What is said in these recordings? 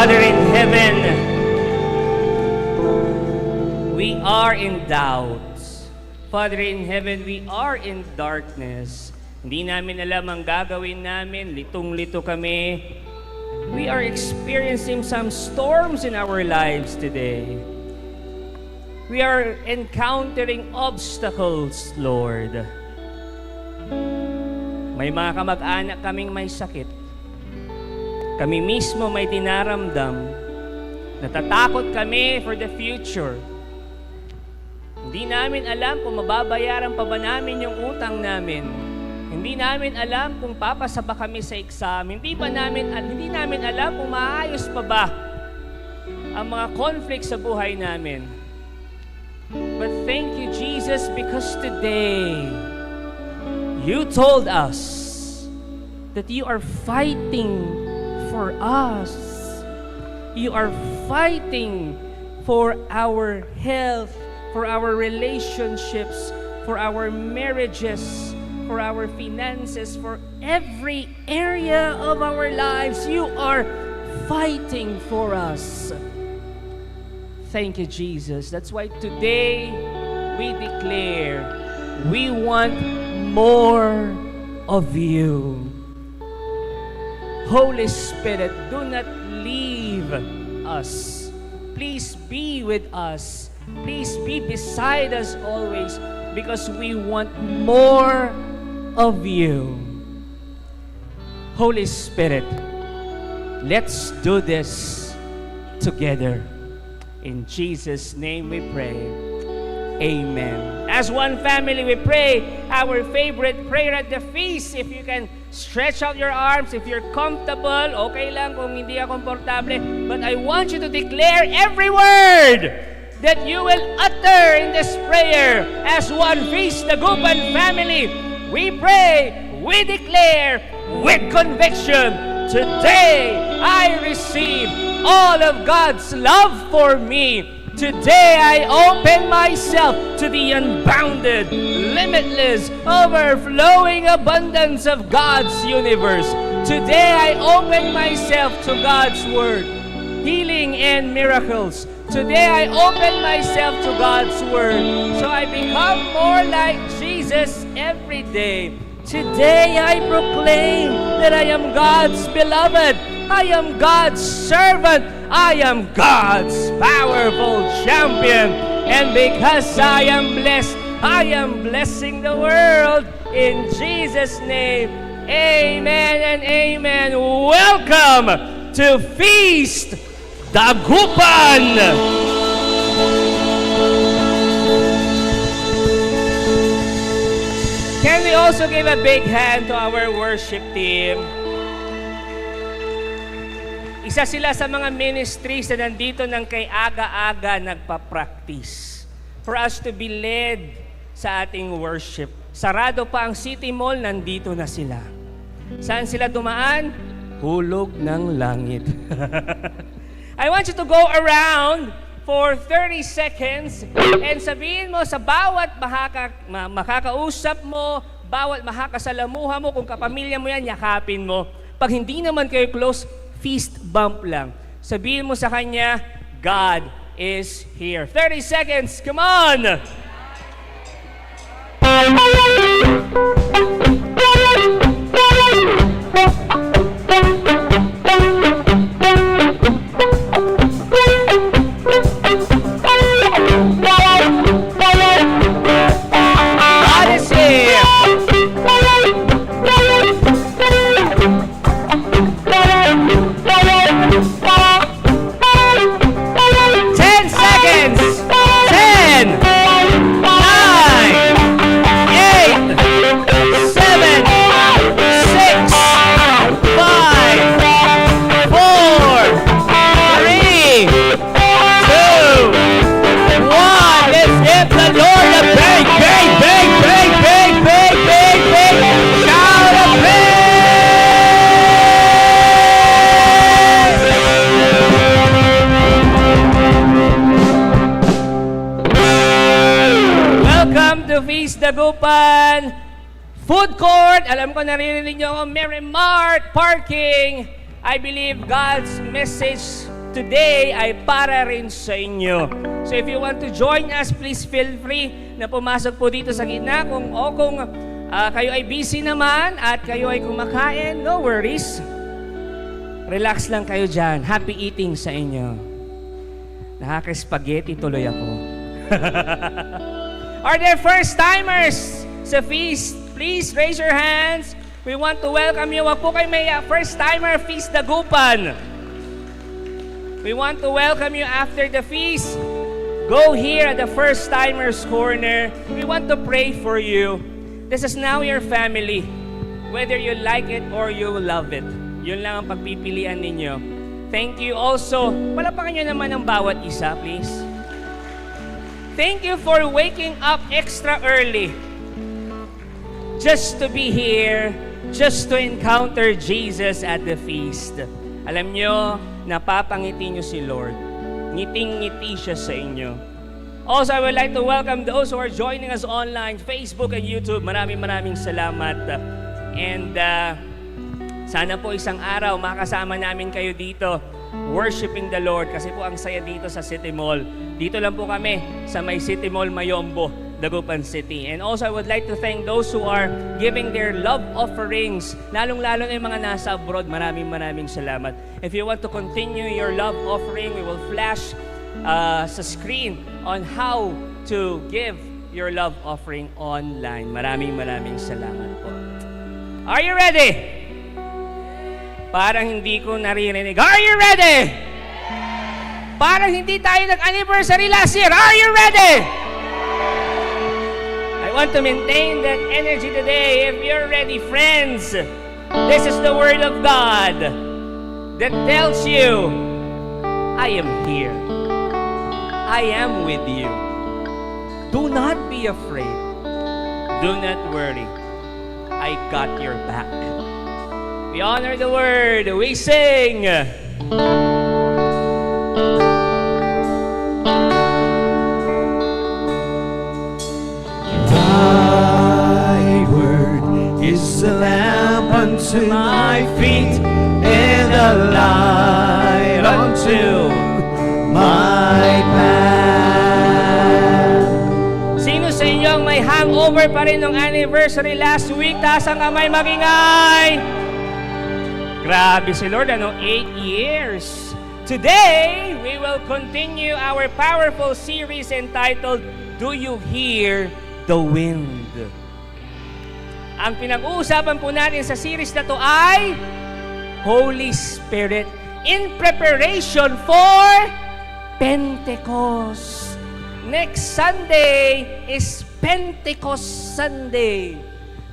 Father in heaven, we are in doubt. Father in heaven, we are in darkness. Hindi namin alam ang gagawin namin. Litong-lito kami. We are experiencing some storms in our lives today. We are encountering obstacles, Lord. May mga kamag-anak kaming may sakit. Kami mismo may dinaramdam. Natatakot kami for the future. Hindi namin alam kung mababayaran pa ba namin yung utang namin. Hindi namin alam kung papasa ba kami sa exam. Hindi namin alam kung maayos pa ba ang mga conflicts sa buhay namin. But thank you, Jesus, because today you told us that you are fighting for us. You are fighting for our health, for our relationships, for our marriages, for our finances, for every area of our lives. You are fighting for us. Thank you, Jesus. That's why today we declare we want more of you. Holy Spirit, do not leave us. Please be with us. Please be beside us always, because we want more of you. Holy Spirit, let's do this together. In Jesus' name we pray. Amen. As one family, we pray our favorite prayer at the feast. If you can stretch out your arms, if you're comfortable, okay lang kung hindi ka komportable. But I want you to declare every word that you will utter in this prayer. As one Feast Dagupan family, we pray, we declare with conviction, today I receive all of God's love for me. Today I open myself to the unbounded, limitless, overflowing abundance of God's universe. Today I open myself to God's Word, healing and miracles. Today I open myself to God's Word, so I become more like Jesus every day. Today I proclaim that I am God's beloved. I am God's servant. I am God's powerful champion. And because I am blessed, I am blessing the world. In Jesus' name, amen and amen. Welcome to Feast Dagupan! Can we also give a big hand to our worship team? Isa sila sa mga ministries na nandito ng kay aga-aga nagpa-practice for us to be led sa ating worship. Sarado pa ang City Mall, nandito na sila. Saan sila dumaan? Hulog ng langit. I want you to go around for 30 seconds and sabihin mo sa bawat makakausap mo, bawat makakasalamuha mo, kung kapamilya mo yan, yakapin mo. Pag hindi naman kayo close, fist bump lang. Sabihin mo sa kanya, God is here. 30 seconds, come on! Dagupan Food Court. Alam ko naririnig nyo ako, Merry Mart, parking. I believe God's message today ay para rin sa inyo. So if you want to join us, please feel free na pumasok po dito sa gitna. Kung kayo ay busy naman at kayo ay kumakain, no worries. Relax lang kayo dyan. Happy eating sa inyo. Nakaka-spaghetti tuloy ako. Are there first-timers sa feast? Please raise your hands. We want to welcome you. Wag po kayo may first-timer feast dagupan. We want to welcome you after the feast. Go here at the first-timers corner. We want to pray for you. This is now your family. Whether you like it or you love it. Yun lang ang pagpipilian ninyo. Thank you also. Palapakan nyo naman ang bawat isa, please. Thank you for waking up extra early. Just to be here, just to encounter Jesus at the feast. Alam nyo, napapangiti nyo si Lord. Ngiting-ngiti siya sa inyo. Also, I would like to welcome those who are joining us online, Facebook and YouTube. Maraming salamat. And sana po isang araw makasama namin kayo dito worshiping the Lord kasi po ang saya dito sa City Mall. Dito lang po kami sa may City Mall Mayombo, Dagupan City. And also, I would like to thank those who are giving their love offerings, lalong-lalo na yung mga nasa abroad. Maraming salamat. If you want to continue your love offering, we will flash sa screen on how to give your love offering online. Maraming salamat po. Are you ready? Parang hindi ko naririnig. Are you ready? Parang hindi tayo nag-anniversary last year. Are you ready? I want to maintain that energy today. If you're ready, friends, this is the Word of God that tells you, I am here. I am with you. Do not be afraid. Do not worry. I got your back. We honor the Word. We sing. Is a lamp unto my feet and a light unto my path. Sino sa inyo ang may hangover pa rin ng anniversary last week? Taas ang kamay, magingay. Grabe si Lord, 8 years. Today, we will continue our powerful series entitled, Do You Hear the Wind? Ang pinag-uusapan po natin sa series na to ay Holy Spirit in preparation for Pentecost. Next Sunday is Pentecost Sunday.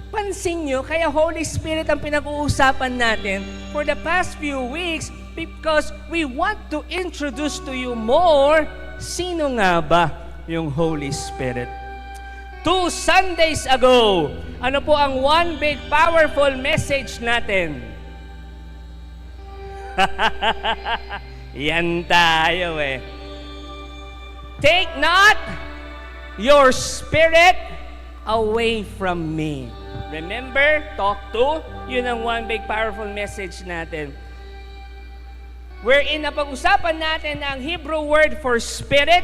Pansin nyo, kaya Holy Spirit ang pinag-uusapan natin for the past few weeks because we want to introduce to you more sino nga ba yung Holy Spirit. 2 Sundays ago, ano po ang one big powerful message natin? Yan tayo eh. Take not your spirit away from me. Remember, talk to, yun ang one big powerful message natin. Wherein napag-usapan natin ang Hebrew word for spirit,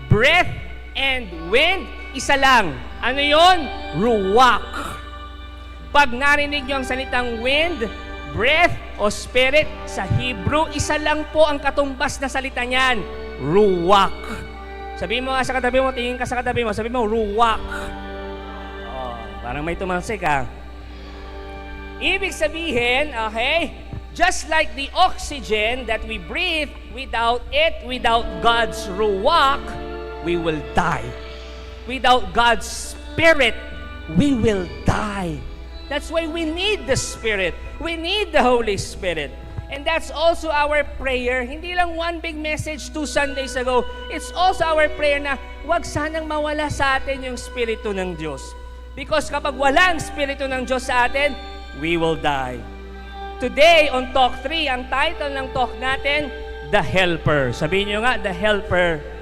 breath, and wind, isa lang. Ano yon? Ruach. Pag narinig nyo ang salitang wind, breath, o spirit, sa Hebrew, isa lang po ang katumbas na salita niyan. Ruach. Sabihin mo nga sa katabi mo, tingin ka sa katabi mo, sabihin mo, ruach. Oh, parang may tumalsik ha. Ibig sabihin, okay, just like the oxygen that we breathe, without God's ruach, we will die. Without God's Spirit, we will die. That's why we need the Spirit. We need the Holy Spirit. And that's also our prayer. Hindi lang one big message 2 Sundays ago. It's also our prayer na wag sanang mawala sa atin yung Espiritu ng Diyos. Because kapag wala ang Espiritu ng Diyos sa atin, we will die. Today, on Talk 3, ang title ng talk natin, The Helper. Sabihin nyo nga, The Helper.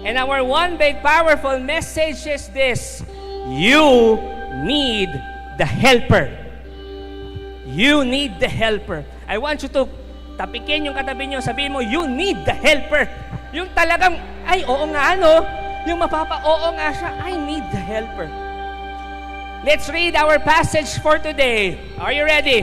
And our one big powerful message is this: you need the helper. You need the helper. I want you to tapikin yung katabi nyo, sabihin mo, you need the helper. Yung talagang, ay, oo nga, no? Yung oo nga siya, I need the helper. Let's read our passage for today. Are you ready?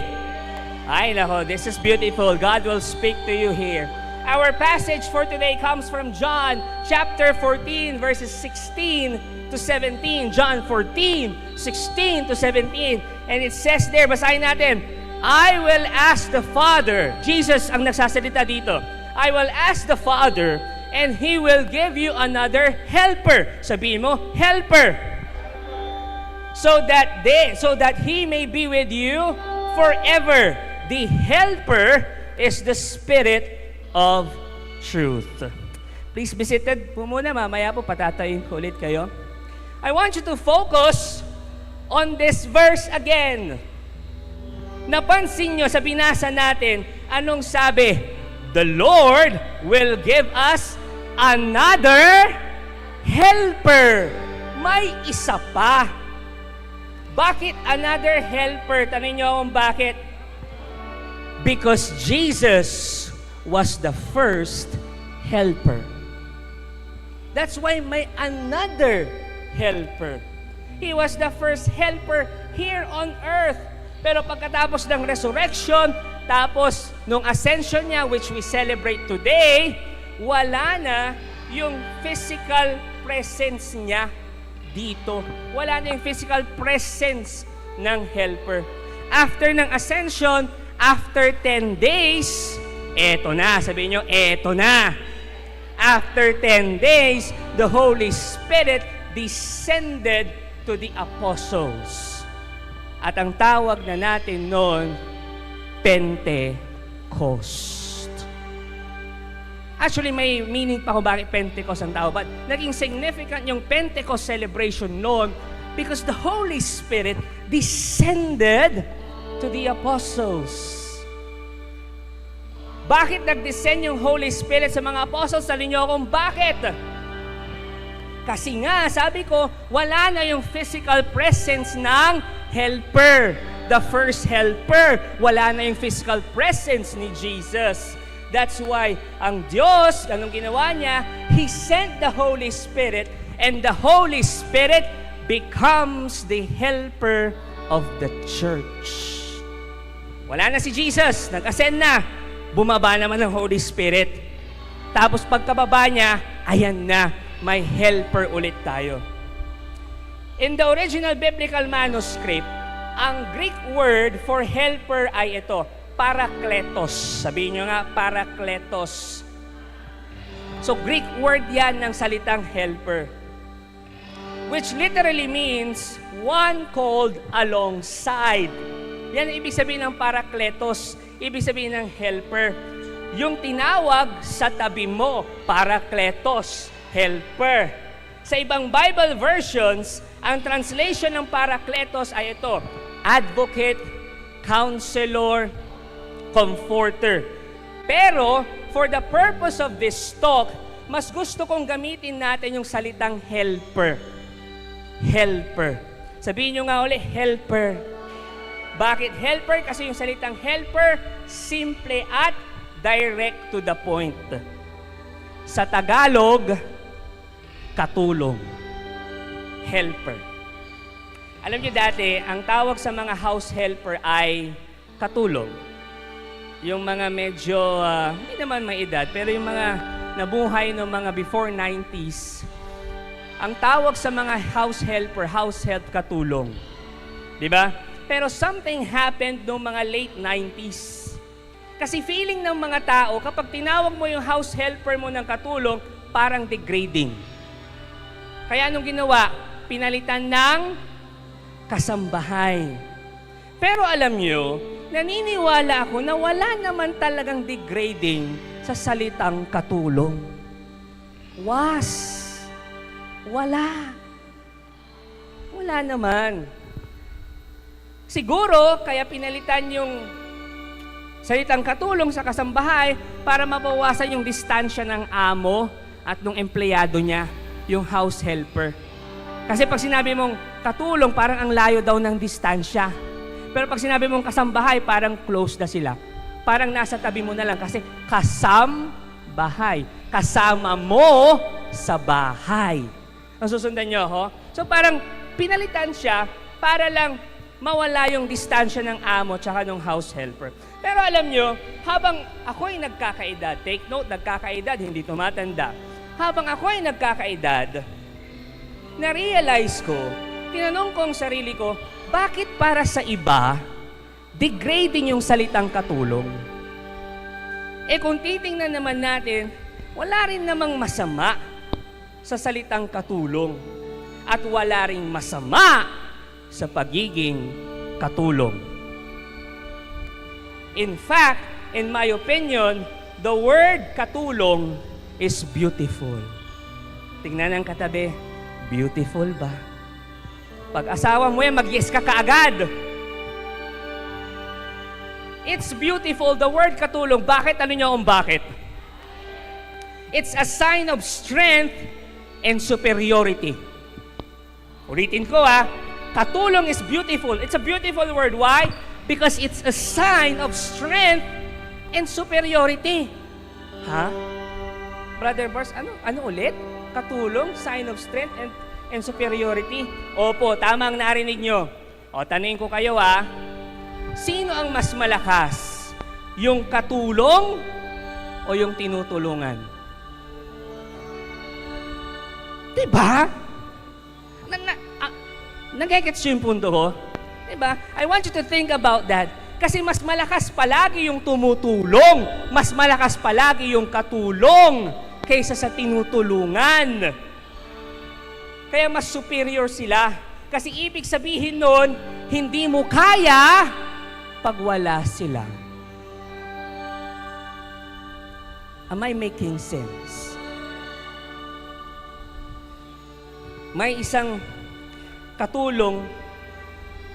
Ay, nako, this is beautiful. God will speak to you here. Our passage for today comes from John chapter 14, verses 16 to 17. John 14, 16 to 17. And it says there, basahin natin, I will ask the Father. Jesus ang nagsasalita dito. I will ask the Father, and He will give you another helper. Sabihin mo, helper. So that He may be with you forever. The helper is the Spirit of truth. Please be seated po muna. Mamaya po patatayin ko ulit kayo. I want you to focus on this verse again. Napansin nyo sa binasa natin, anong sabi? The Lord will give us another helper. May isa pa. Bakit another helper? Tanong nyo kung bakit. Because Jesus was the first helper. That's why may another helper. He was the first helper here on earth. Pero pagkatapos ng resurrection, tapos nung ascension niya, which we celebrate today, wala na yung physical presence niya dito. Wala na yung physical presence ng helper. After ng ascension, after 10 days, eto na, sabihin nyo, eto na. After 10 days, the Holy Spirit descended to the apostles. At ang tawag na natin noon, Pentecost. Actually, may meaning pa kung bakit Pentecost ang tawag. But naging significant yung Pentecost celebration noon because the Holy Spirit descended to the apostles. Bakit nag-descend yung Holy Spirit sa mga apostles? Salin niyo kung bakit? Kasi nga, sabi ko, wala na yung physical presence ng helper. The first helper, wala na yung physical presence ni Jesus. That's why, ang Diyos, anong ginawa niya? He sent the Holy Spirit, and the Holy Spirit becomes the helper of the church. Wala na si Jesus, nag-ascend na. Bumaba naman ng Holy Spirit. Tapos pagkababa niya, ayan na, may helper ulit tayo. In the original biblical manuscript, ang Greek word for helper ay ito, parakletos. Sabihin nyo nga, parakletos. So Greek word yan ng salitang helper, which literally means one called alongside. Yan ang ibig sabihin ng parakletos. Ibig sabihin ng helper. Yung tinawag sa tabi mo, parakletos, helper. Sa ibang Bible versions, ang translation ng parakletos ay ito, advocate, counselor, comforter. Pero, for the purpose of this talk, mas gusto kong gamitin natin yung salitang helper. Helper. Sabihin nyo nga ulit, helper. Bakit helper? Kasi yung salitang helper, simple at direct to the point. Sa Tagalog, katulong. Helper. Alam niyo dati, ang tawag sa mga house helper ay katulong. Yung mga medyo, hindi naman may edad, pero yung mga nabuhay no mga before 90s, ang tawag sa mga house helper, house help katulong. Diba? Pero something happened noong mga late 90s. Kasi feeling ng mga tao, kapag tinawag mo yung house helper mo ng katulong, parang degrading. Kaya anong ginawa? Pinalitan ng kasambahay. Pero alam nyo, naniniwala ako na wala naman talagang degrading sa salitang katulong. Wala. Wala naman. Siguro, kaya pinalitan yung salitang katulong sa kasambahay para mabawasan yung distansya ng amo at ng empleyado niya, yung house helper. Kasi pag sinabi mong katulong, parang ang layo daw ng distansya. Pero pag sinabi mong kasambahay, parang close na sila. Parang nasa tabi mo na lang kasi kasambahay. Kasama mo sa bahay. Ang susundan nyo, ho? So parang pinalitan siya para lang mawala yung distansya ng amo tsaka ng house helper. Pero alam nyo, habang ako'y nagkakaedad, take note, nagkakaedad, hindi tumatanda. Habang ako'y nagkakaedad, na-realize ko, tinanong ko ang sarili ko, bakit para sa iba, degrading yung salitang katulong? Kung titingnan naman natin, wala rin namang masama sa salitang katulong. At wala ring masama sa pagiging katulong. In fact, in my opinion, the word katulong is beautiful. Tingnan ang katabi, beautiful ba? Pag asawa mo yan, mag-yes ka kaagad. It's beautiful, the word katulong. Bakit? Ano niyo kung bakit? It's a sign of strength and superiority. Ulitin ko katulong is beautiful. It's a beautiful word. Why? Because it's a sign of strength and superiority. Brother Bars, ano ulit? Katulong, sign of strength and superiority. Opo, tama ang narinig nyo. O, tanungin ko kayo sino ang mas malakas? Yung katulong o yung tinutulungan? Diba? Nagigets yung punto ko? Diba? I want you to think about that. Kasi mas malakas palagi yung tumutulong. Mas malakas palagi yung katulong kaysa sa tinutulungan. Kaya mas superior sila. Kasi ibig sabihin nun, hindi mo kaya pag wala sila. Am I making sense? May isang katulong,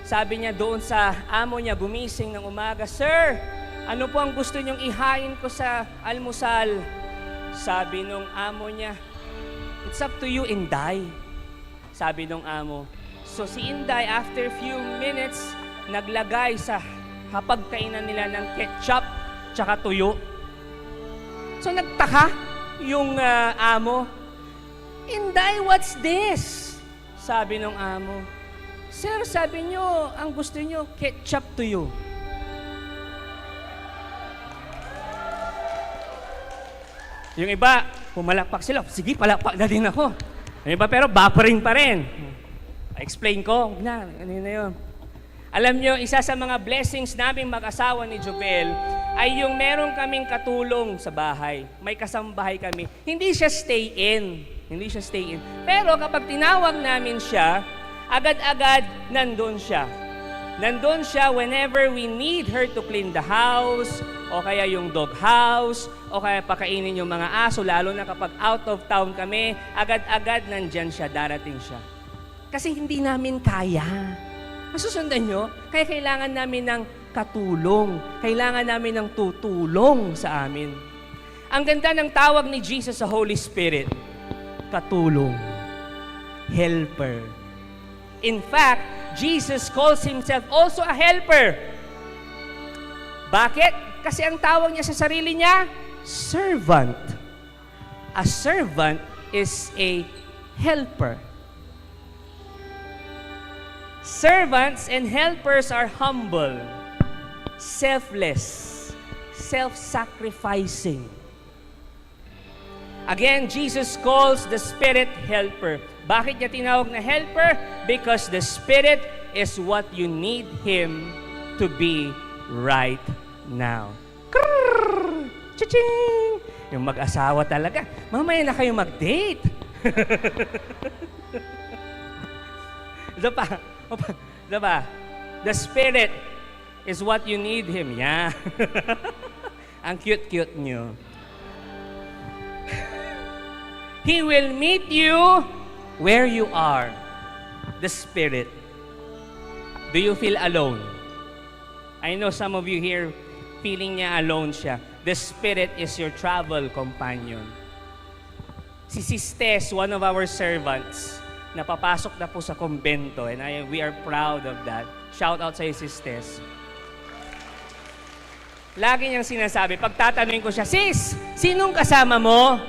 sabi niya doon sa amo niya, gumising ng umaga, "Sir, ano po ang gusto niyong ihain ko sa almusal?" Sabi nung amo niya, "It's up to you, Inday." Sabi nung amo. So si Inday, after few minutes, naglagay sa hapagkainan nila ng ketchup tsaka tuyo. So nagtaka yung amo, "Inday, what's this?" Sabi nung amo, "Sir, sabi nyo, ang gusto nyo, ketchup tuyo." Yung iba, pumalakpak sila. Sige, palakpak na din ako. Yung iba, pero buffering pa rin. Explain ko. Ano yun? Alam nyo, isa sa mga blessings naming mag-asawa ni Jobel ay yung meron kaming katulong sa bahay. May kasambahay kami. Hindi siya stay-in. Pero kapag tinawag namin siya, agad-agad nandun siya. Nandun siya whenever we need her to clean the house, o kaya yung dog house, o kaya pakainin yung mga aso, lalo na kapag out of town kami, agad-agad nandyan siya, darating siya. Kasi hindi namin kaya. Masusundan nyo? Kaya kailangan namin ng katulong. Kailangan namin ng tutulong sa amin. Ang ganda ng tawag ni Jesus sa Holy Spirit, katulong, helper. In fact, Jesus calls himself also a helper. Bakit? Kasi ang tawag niya sa sarili niya, servant. A servant is a helper. Servants and helpers are humble, selfless, self-sacrificing. Again, Jesus calls the Spirit helper. Bakit niya tinawag na helper? Because the Spirit is what you need Him to be right now. Krrrr! Cha-ching! Yung mag-asawa talaga. Mamaya na kayo mag-date. Diba? The Spirit is what you need Him. Yeah. Ang cute-cute nyo. He will meet you where you are. The Spirit. Do you feel alone? I know some of you here feeling niya alone siya. The Spirit is your travel companion. Si Sistes, one of our servants, napapasok na po sa kumbento and we are proud of that. Shout out sa'yo, Sis Tess. Lagi niyang sinasabi, pag tatanungin ko siya, Sis, sinong kasama mo?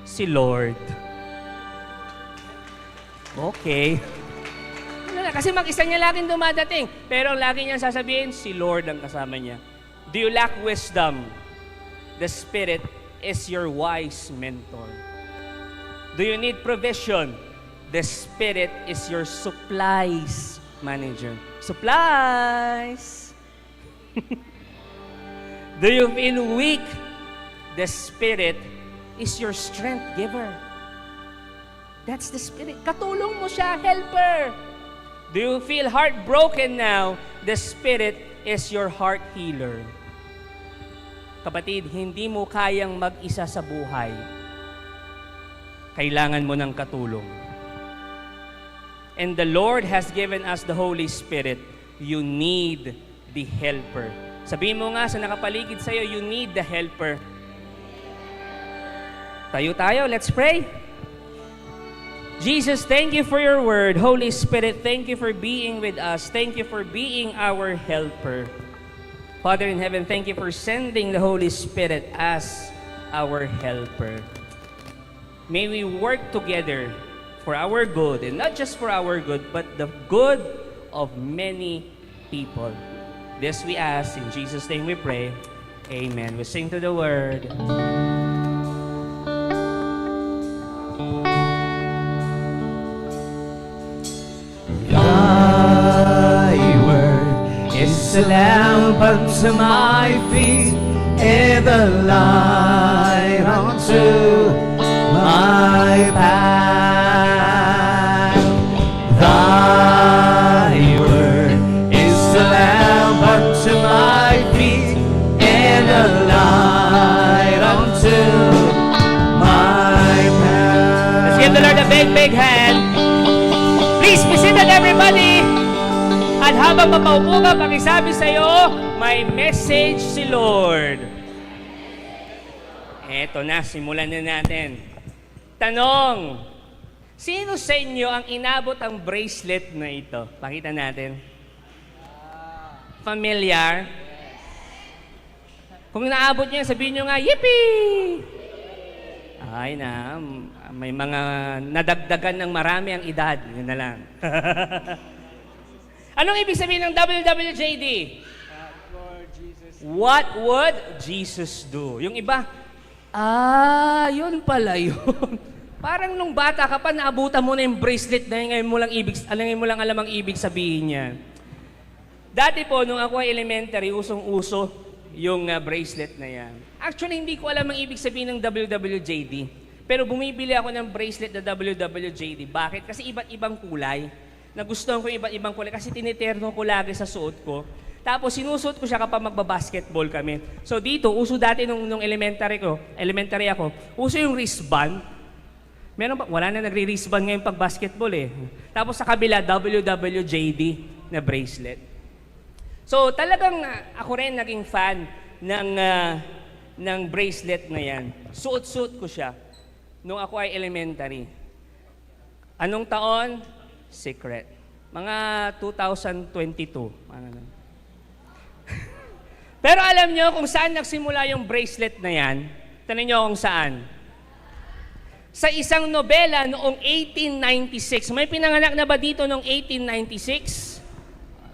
Si Lord. Okay. Kasi mag-isa niya laging dumadating. Pero lagi niyang sasabihin, si Lord ang kasama niya. Do you lack wisdom? The Spirit is your wise mentor. Do you need provision? The Spirit is your supplies manager. Supplies! Do you feel weak? The Spirit is your strength giver. That's the Spirit. Katulong mo siya, helper. Do you feel heartbroken now? The Spirit is your heart healer. Kapatid, hindi mo kayang mag-isa sa buhay. Kailangan mo ng katulong. And the Lord has given us the Holy Spirit. You need the helper. Sabihin mo nga sa nakapaligid sa'yo, you need the helper. Tayo, let's pray. Jesus, thank you for your word. Holy Spirit, thank you for being with us. Thank you for being our helper. Father in heaven, thank you for sending the Holy Spirit as our helper. May we work together for our good, and not just for our good, but the good of many people. This we ask, in Jesus' name we pray. Amen. We sing to the word. Thy word is a lamp unto my feet, and a light unto my path. Thy word is a lamp unto my feet, and a light unto my path. Let's give the Lord a big hand. Please be seated, everybody. At habang mapaupo ka, pakisabi sa'yo, may message si Lord. Eto na, simulan na natin. Tanong, sino sa inyo ang inabot ang bracelet na ito? Pakita natin. Familiar? Kung naabot niyo, sabihin niyo nga, yippee! Ay na, may mga nadagdagan ng marami ang edad. Yun na lang. Anong ibig sabihin ng WWJD? What would Jesus do? Yung iba, yun pala yun. Parang nung bata ka pa, naabutan mo na yung bracelet na yun, ngayon mo lang alam ang ibig sabihin niya. Dati po, nung ako ay elementary, usong-uso yung bracelet na yan. Actually, hindi ko alam ang ibig sabihin ng WWJD. Pero bumibili ako ng bracelet na WWJD. Bakit? Kasi iba't ibang kulay. Nagustuhan ko yung iba't ibang kulay kasi tiniterno ko lagi sa suot ko. Tapos sinusuot ko siya kapag magbabasketball kami. So dito, uso dati nung elementary ako, uso yung wristband. Meron ba? Wala na nagre-wristband ngayon pag basketball eh. Tapos sa kabila, WWJD na bracelet. So talagang ako rin naging fan ng bracelet na yan. Suot-suot ko siya nung ako ay elementary. Anong taon? Secret. Mga 2022. Pero alam nyo kung saan nagsimula yung bracelet na yan? Tanong nyo kung saan? Sa isang nobela noong 1896. May pinanganak na ba dito noong 1896?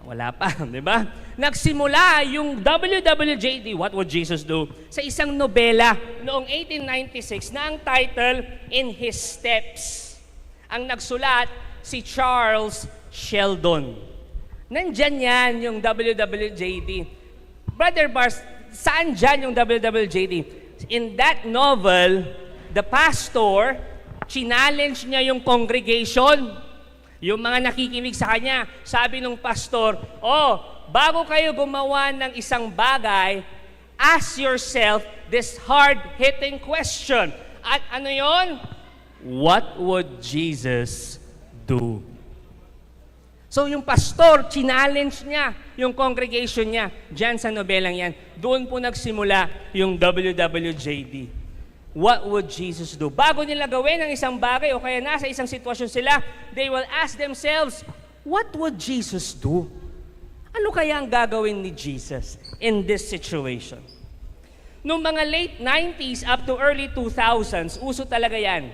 Wala pa, di ba? Nagsimula yung WWJD, What Would Jesus Do? Sa isang nobela noong 1896 na ang title, In His Steps. Ang nagsulat, si Charles Sheldon. Nandyan yan yung WWJD. Brother Bars, saan dyan yung WWJD? In that novel, the pastor, challenge niya yung congregation, yung mga nakikinig sa kanya. Sabi nung pastor, bago kayo gumawa ng isang bagay, ask yourself this hard-hitting question. At ano yon? What would Jesus do? So yung pastor, challenge niya yung congregation niya dyan sa nobelang yan. Doon po nagsimula yung WWJD. What would Jesus do? Bago nila gawin ang isang bagay o kaya nasa isang sitwasyon sila, they will ask themselves, what would Jesus do? Ano kaya ang gagawin ni Jesus in this situation? Noong mga late 90s up to early 2000s, uso talaga yan.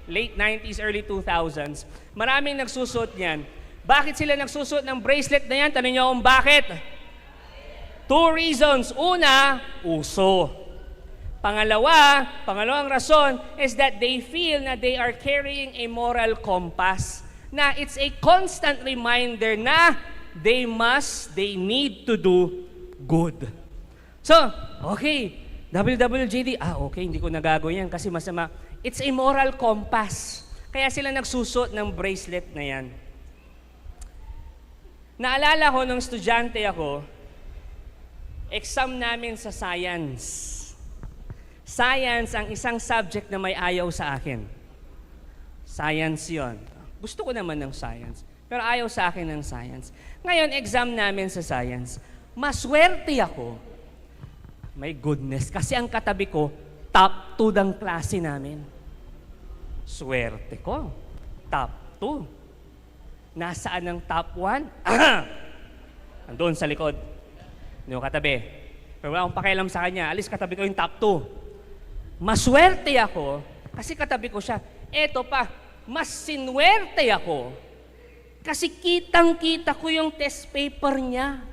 Late 90s, early 2000s, maraming nagsusot niyan. Bakit sila nagsusot ng bracelet na yan? Tanong niyo kung bakit? 2 reasons. Una, uso. Pangalawang rason is that they feel na they are carrying a moral compass. Na it's a constant reminder na they need to do good. So, okay, WWJD, okay, hindi ko nagagawin yan kasi masama. It's a moral compass. Kaya sila nagsusot ng bracelet na yan. Naalala ko nung estudyante ako, exam namin sa science. Science ang isang subject na may ayaw sa akin. Science yon. Gusto ko naman ng science, pero ayaw sa akin ng science. Ngayon, exam namin sa science. Maswerte ako. My goodness, kasi ang katabi ko, top 2 ng klase namin. Swerte ko. Top 2. Nasaan ang top 1? Andun sa likod. Yung katabi. Pero wala akong pakialam sa kanya. Alis katabi ko yung top 2. Maswerte ako kasi katabi ko siya. Eto pa, mas sinwerte ako kasi kitang-kita ko yung test paper niya.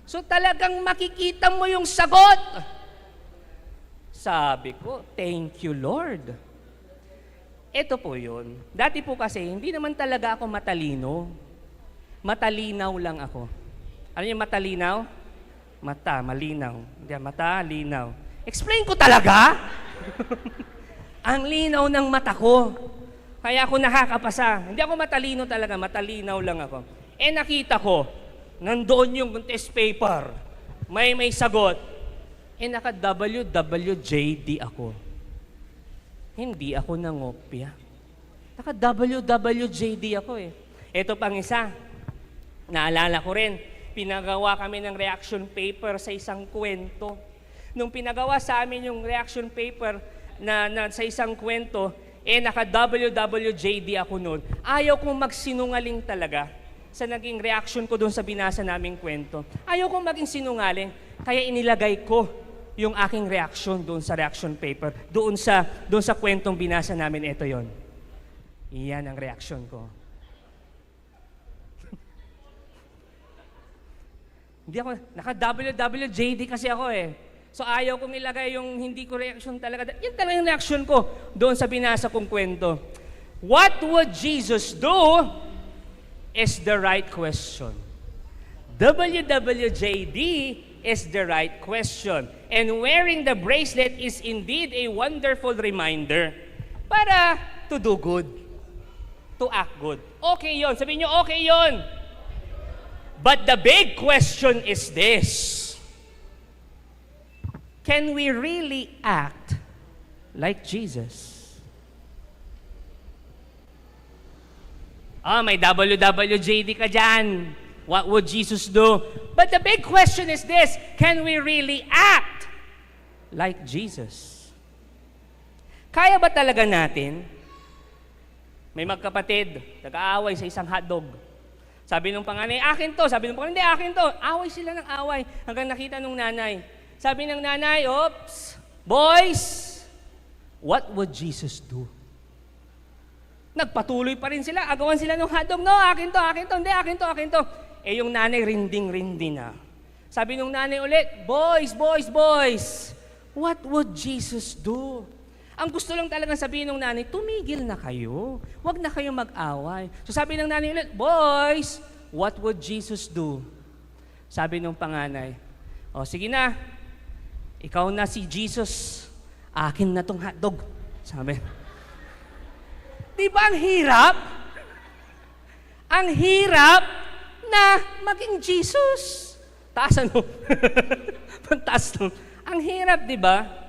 So talagang makikita mo yung sagot. Sabi ko, thank you, Lord. Ito po yun. Dati po kasi, hindi naman talaga ako matalino. Matalinaw lang ako. Ano yung matalinaw? Mata, malinaw. Hindi, mata, linaw. Explain ko talaga? Ang linaw ng mata ko. Kaya ako nakakapasa. Hindi ako matalino talaga, matalinaw lang ako. Nakita ko, nandoon yung test paper. May sagot. Naka WWJD ako. Hindi ako nangopya. Naka WWJD ako eh. Ito pang isa. Naalala ko rin, pinagawa kami ng reaction paper sa isang kwento. Nung pinagawa sa amin yung reaction paper na sa isang kwento, naka WWJD ako noon. Ayaw kong magsinungaling talaga sa naging reaction ko doon sa binasa naming kwento. Ayaw kong maging sinungaling, kaya inilagay ko yung aking reaction doon sa reaction paper, doon sa kwentong binasa namin. Ito yon. Iyan ang reaction ko. Hindi ako, naka WWJD kasi ako eh. So ayaw kong ilagay yung hindi ko reaction talaga. Yan talaga yung reaction ko doon sa binasa kong kwento. What would Jesus do is the right question. WWJD is the right question. And wearing the bracelet is indeed a wonderful reminder para to do good, to act good. Okay yon. Sabihin nyo, okay yon. But the big question is this. Can we really act like Jesus? May WWJD ka dyan. What would Jesus do? But the big question is this, can we really act like Jesus? Kaya ba talaga natin? May magkapatid, nag-aaway sa isang hotdog. Sabi nung panganay, akin to. Sabi nung panganay, hindi, akin to. Away sila ng away hanggang nakita nung nanay. Sabi ng nanay, oops, boys, what would Jesus do? Nagpatuloy pa rin sila, agawan sila ng hotdog. No, akin to, hindi, akin to. Yung nanay rinding-rindi na. Sabi nung nanay ulit, boys, what would Jesus do? Ang gusto lang talagang sabihin ng nanay, tumigil na kayo. Huwag na kayo mag-away. So sabi ng nanay ulit, boys, what would Jesus do? Sabi nung panganay, sige na, ikaw na si Jesus, akin na tong hotdog. Sabi. Di ba ang hirap? Ang hirap na maging Jesus. Taasan mo. Pantas mo. Ang hirap, di ba?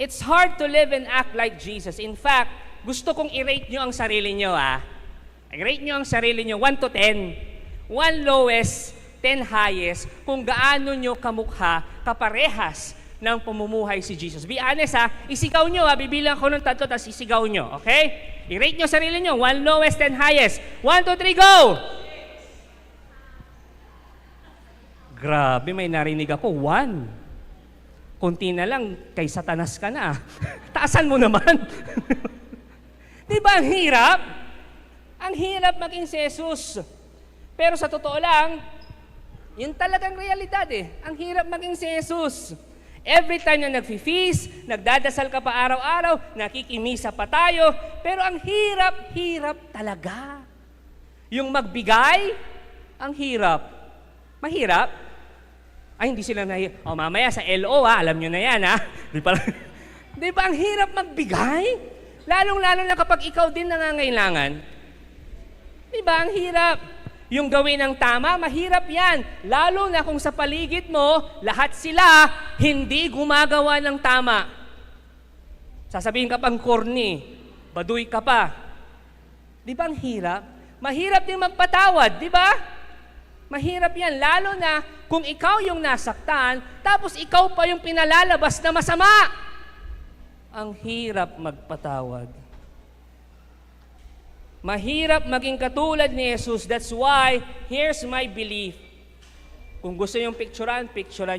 It's hard to live and act like Jesus. In fact, gusto kong i-rate nyo ang sarili nyo, I-rate nyo ang sarili nyo, 1 to 10. 1 lowest, 10 highest, kung gaano nyo kamukha, kaparehas ng pamumuhay si Jesus. Be honest isigaw nyo bibilang ko ng 3, tapos isigaw nyo, okay? I-rate nyo sarili nyo. 1 lowest and highest. 1, 2, 3, go! Grabe, may narinig ako. 1. Kunti na lang, kay Satanas ka na. Taasan mo naman. Di ba ang hirap? Ang hirap maging si Jesus. Pero sa totoo lang, yun talagang realidad eh. Ang hirap maging si Jesus. Every time na nagfi-feast, nagdadasal ka pa araw-araw, nakikimisa pa tayo, pero ang hirap talaga. Yung magbigay, ang hirap. Mahirap? Ay, hindi sila nahihirap. O, mamaya sa LO, alam nyo na yan, ha? Di ba ang hirap magbigay? Lalong-lalo na kapag ikaw din nangangailangan. Di ba ang hirap? Yung gawin ng tama, mahirap yan. Lalo na kung sa paligid mo, lahat sila hindi gumagawa ng tama. Sasabihin ka pang corny, baduy ka pa. Di ba ang hirap? Mahirap din magpatawad, di ba? Mahirap yan, lalo na kung ikaw yung nasaktan, tapos ikaw pa yung pinalalabas na masama. Ang hirap magpatawad. Mahirap maging katulad ni Jesus. That's why, here's my belief. Kung gusto yung picturean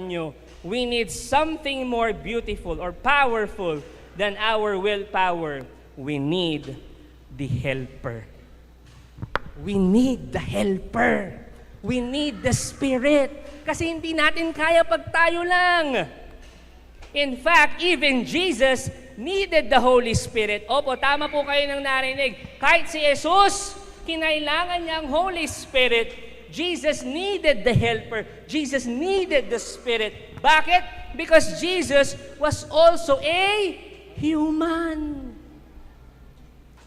nyo. We need something more beautiful or powerful than our willpower. We need the helper. We need the helper. We need the Spirit. Kasi hindi natin kaya pag tayo lang. In fact, even Jesus needed the Holy Spirit. Opo, tama po kayo nang narinig. Kahit si Jesus, kinailangan niya ang Holy Spirit. Jesus needed the helper. Jesus needed the Spirit. Bakit? Because Jesus was also a human.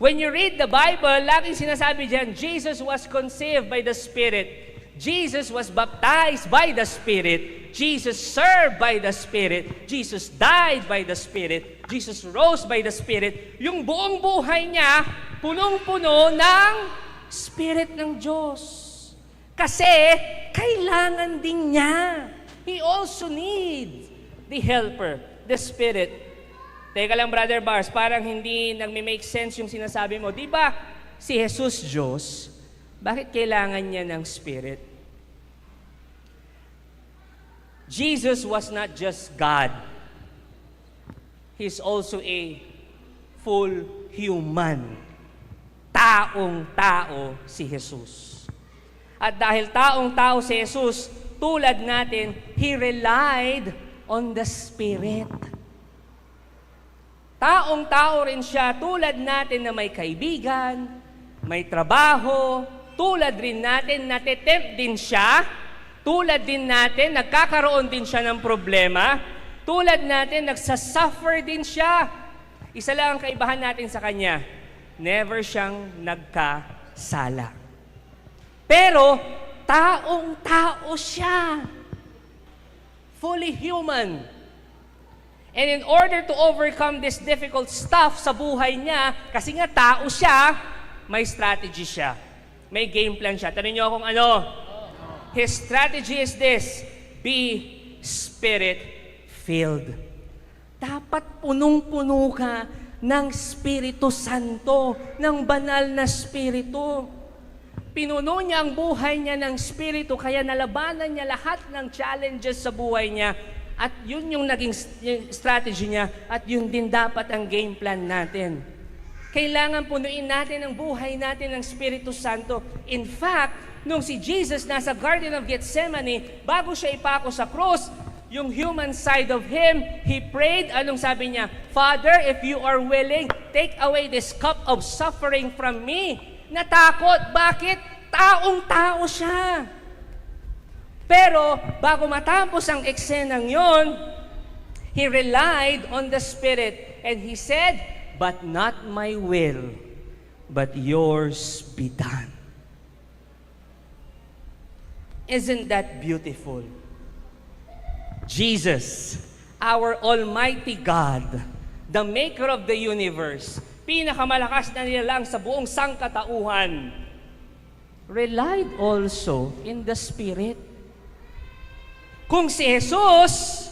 When you read the Bible, laging sinasabi diyan, Jesus was conceived by the Spirit. Jesus was baptized by the Spirit. Jesus served by the Spirit. Jesus died by the Spirit. Jesus rose by the Spirit. Yung buong buhay niya, punong-puno ng Spirit ng Diyos. Kasi, kailangan din niya. He also needs the helper, the Spirit. Teka lang, Brother Bars, parang hindi nagme-make sense yung sinasabi mo. Di ba si Jesus Diyos, bakit kailangan niya ng Spirit? Jesus was not just God. He's also a full human. Taong-tao si Jesus. At dahil taong-tao si Jesus, tulad natin, He relied on the Spirit. Taong-tao rin siya, tulad natin na may kaibigan, may trabaho, tulad rin natin, natitempt din siya, tulad din natin, nagkakaroon din siya ng problema, tulad natin, nagsasuffer din siya. Isa lang ang kaibahan natin sa Kanya, never siyang nagkasala. Pero, taong-tao siya. Fully human. And in order to overcome this difficult stuff sa buhay niya, kasi nga tao siya, may strategy siya. May game plan siya. Tanong niyo kung ano? His strategy is this: be Spirit-filled. Dapat punong-puno ka ng Espiritu Santo, ng banal na Espiritu. Pinuno niya ang buhay niya ng Espiritu, kaya nalabanan niya lahat ng challenges sa buhay niya. At yun yung naging strategy niya, at yun din dapat ang game plan natin. Kailangan punuin natin ang buhay natin ng Espiritu Santo. In fact, nung si Jesus nasa Garden of Gethsemane, bago siya ipako sa cross, yung human side of Him, He prayed, anong sabi niya? Father, if you are willing, take away this cup of suffering from me. Natakot. Bakit? Taong-tao siya. Pero, bago matapos ang eksenang yon, He relied on the Spirit. And He said, but not my will, but yours be done. Isn't that beautiful? Jesus, our Almighty God, the Maker of the universe, pinakamalakas na nilalang sa buong sangkatauhan, relied also in the Spirit. Kung si Jesus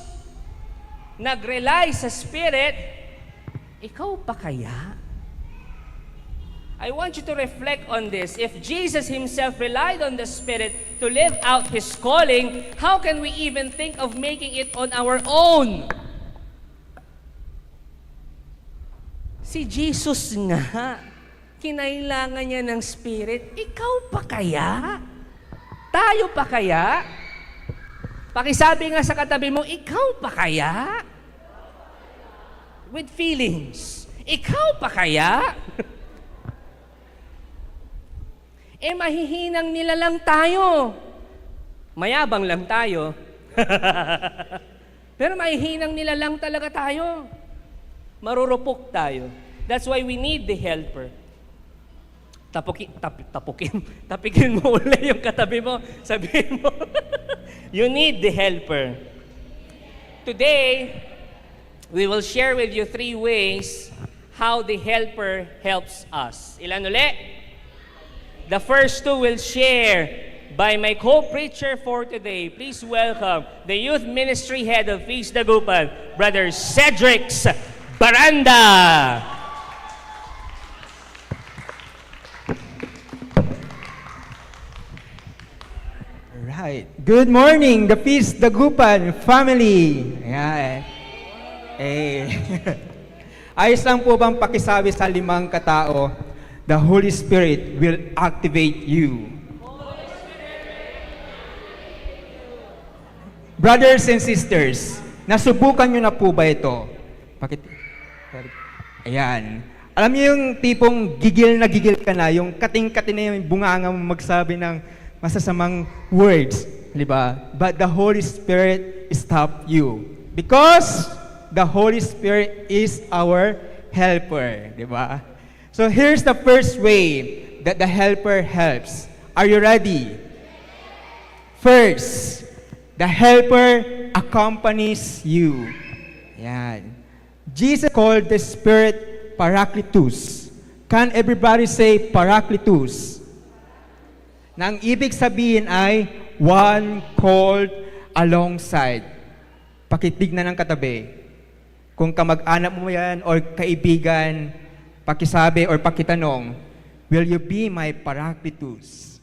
nag-rely sa Spirit, ikaw pa kaya? I want you to reflect on this. If Jesus himself relied on the Spirit to live out his calling, how can we even think of making it on our own? Si Jesus nga, kinailangan niya ng Spirit. Ikaw pa kaya? Tayo pa kaya? Pakisabi nga sa katabi mo, ikaw pa kaya? With feelings. Ikaw pa kaya? Mahihinang nila lang tayo. Mayabang lang tayo. Pero mahihinang nila lang talaga tayo. Marurupok tayo. That's why we need the helper. Tapikin mo uli yung katabi mo. Sabihin mo, you need the helper. Today, we will share with you 3 ways how the helper helps us. Ilan uli? The first 2 will share by my co-preacher for today. Please welcome the youth ministry head of Feast Dagupan, Brother Cedric Baranda. Right. Good morning, the Feast Dagupan family. Ayan. Ayos lang po bang pakisabi sa 5 katao, the Holy Spirit will activate you. Brothers and sisters, nasubukan nyo na po ba ito? Ayan. Alam niyo yung tipong gigil na gigil ka na, yung kating-kating na yung bunganga mo magsabi ng masasamang words, di ba? But the Holy Spirit stopped you. Because the Holy Spirit is our helper, di ba? So here's the first way that the helper helps. Are you ready? First, the helper accompanies you. Yan. Jesus called the Spirit Paracletus. Can everybody say Paracletus? Na ang ibig sabihin ay one called alongside. Pakitignan ng katabi. Kung kamag-anak mo yan or kaibigan, pakisabi or pakitanong, will you be my Paracletus?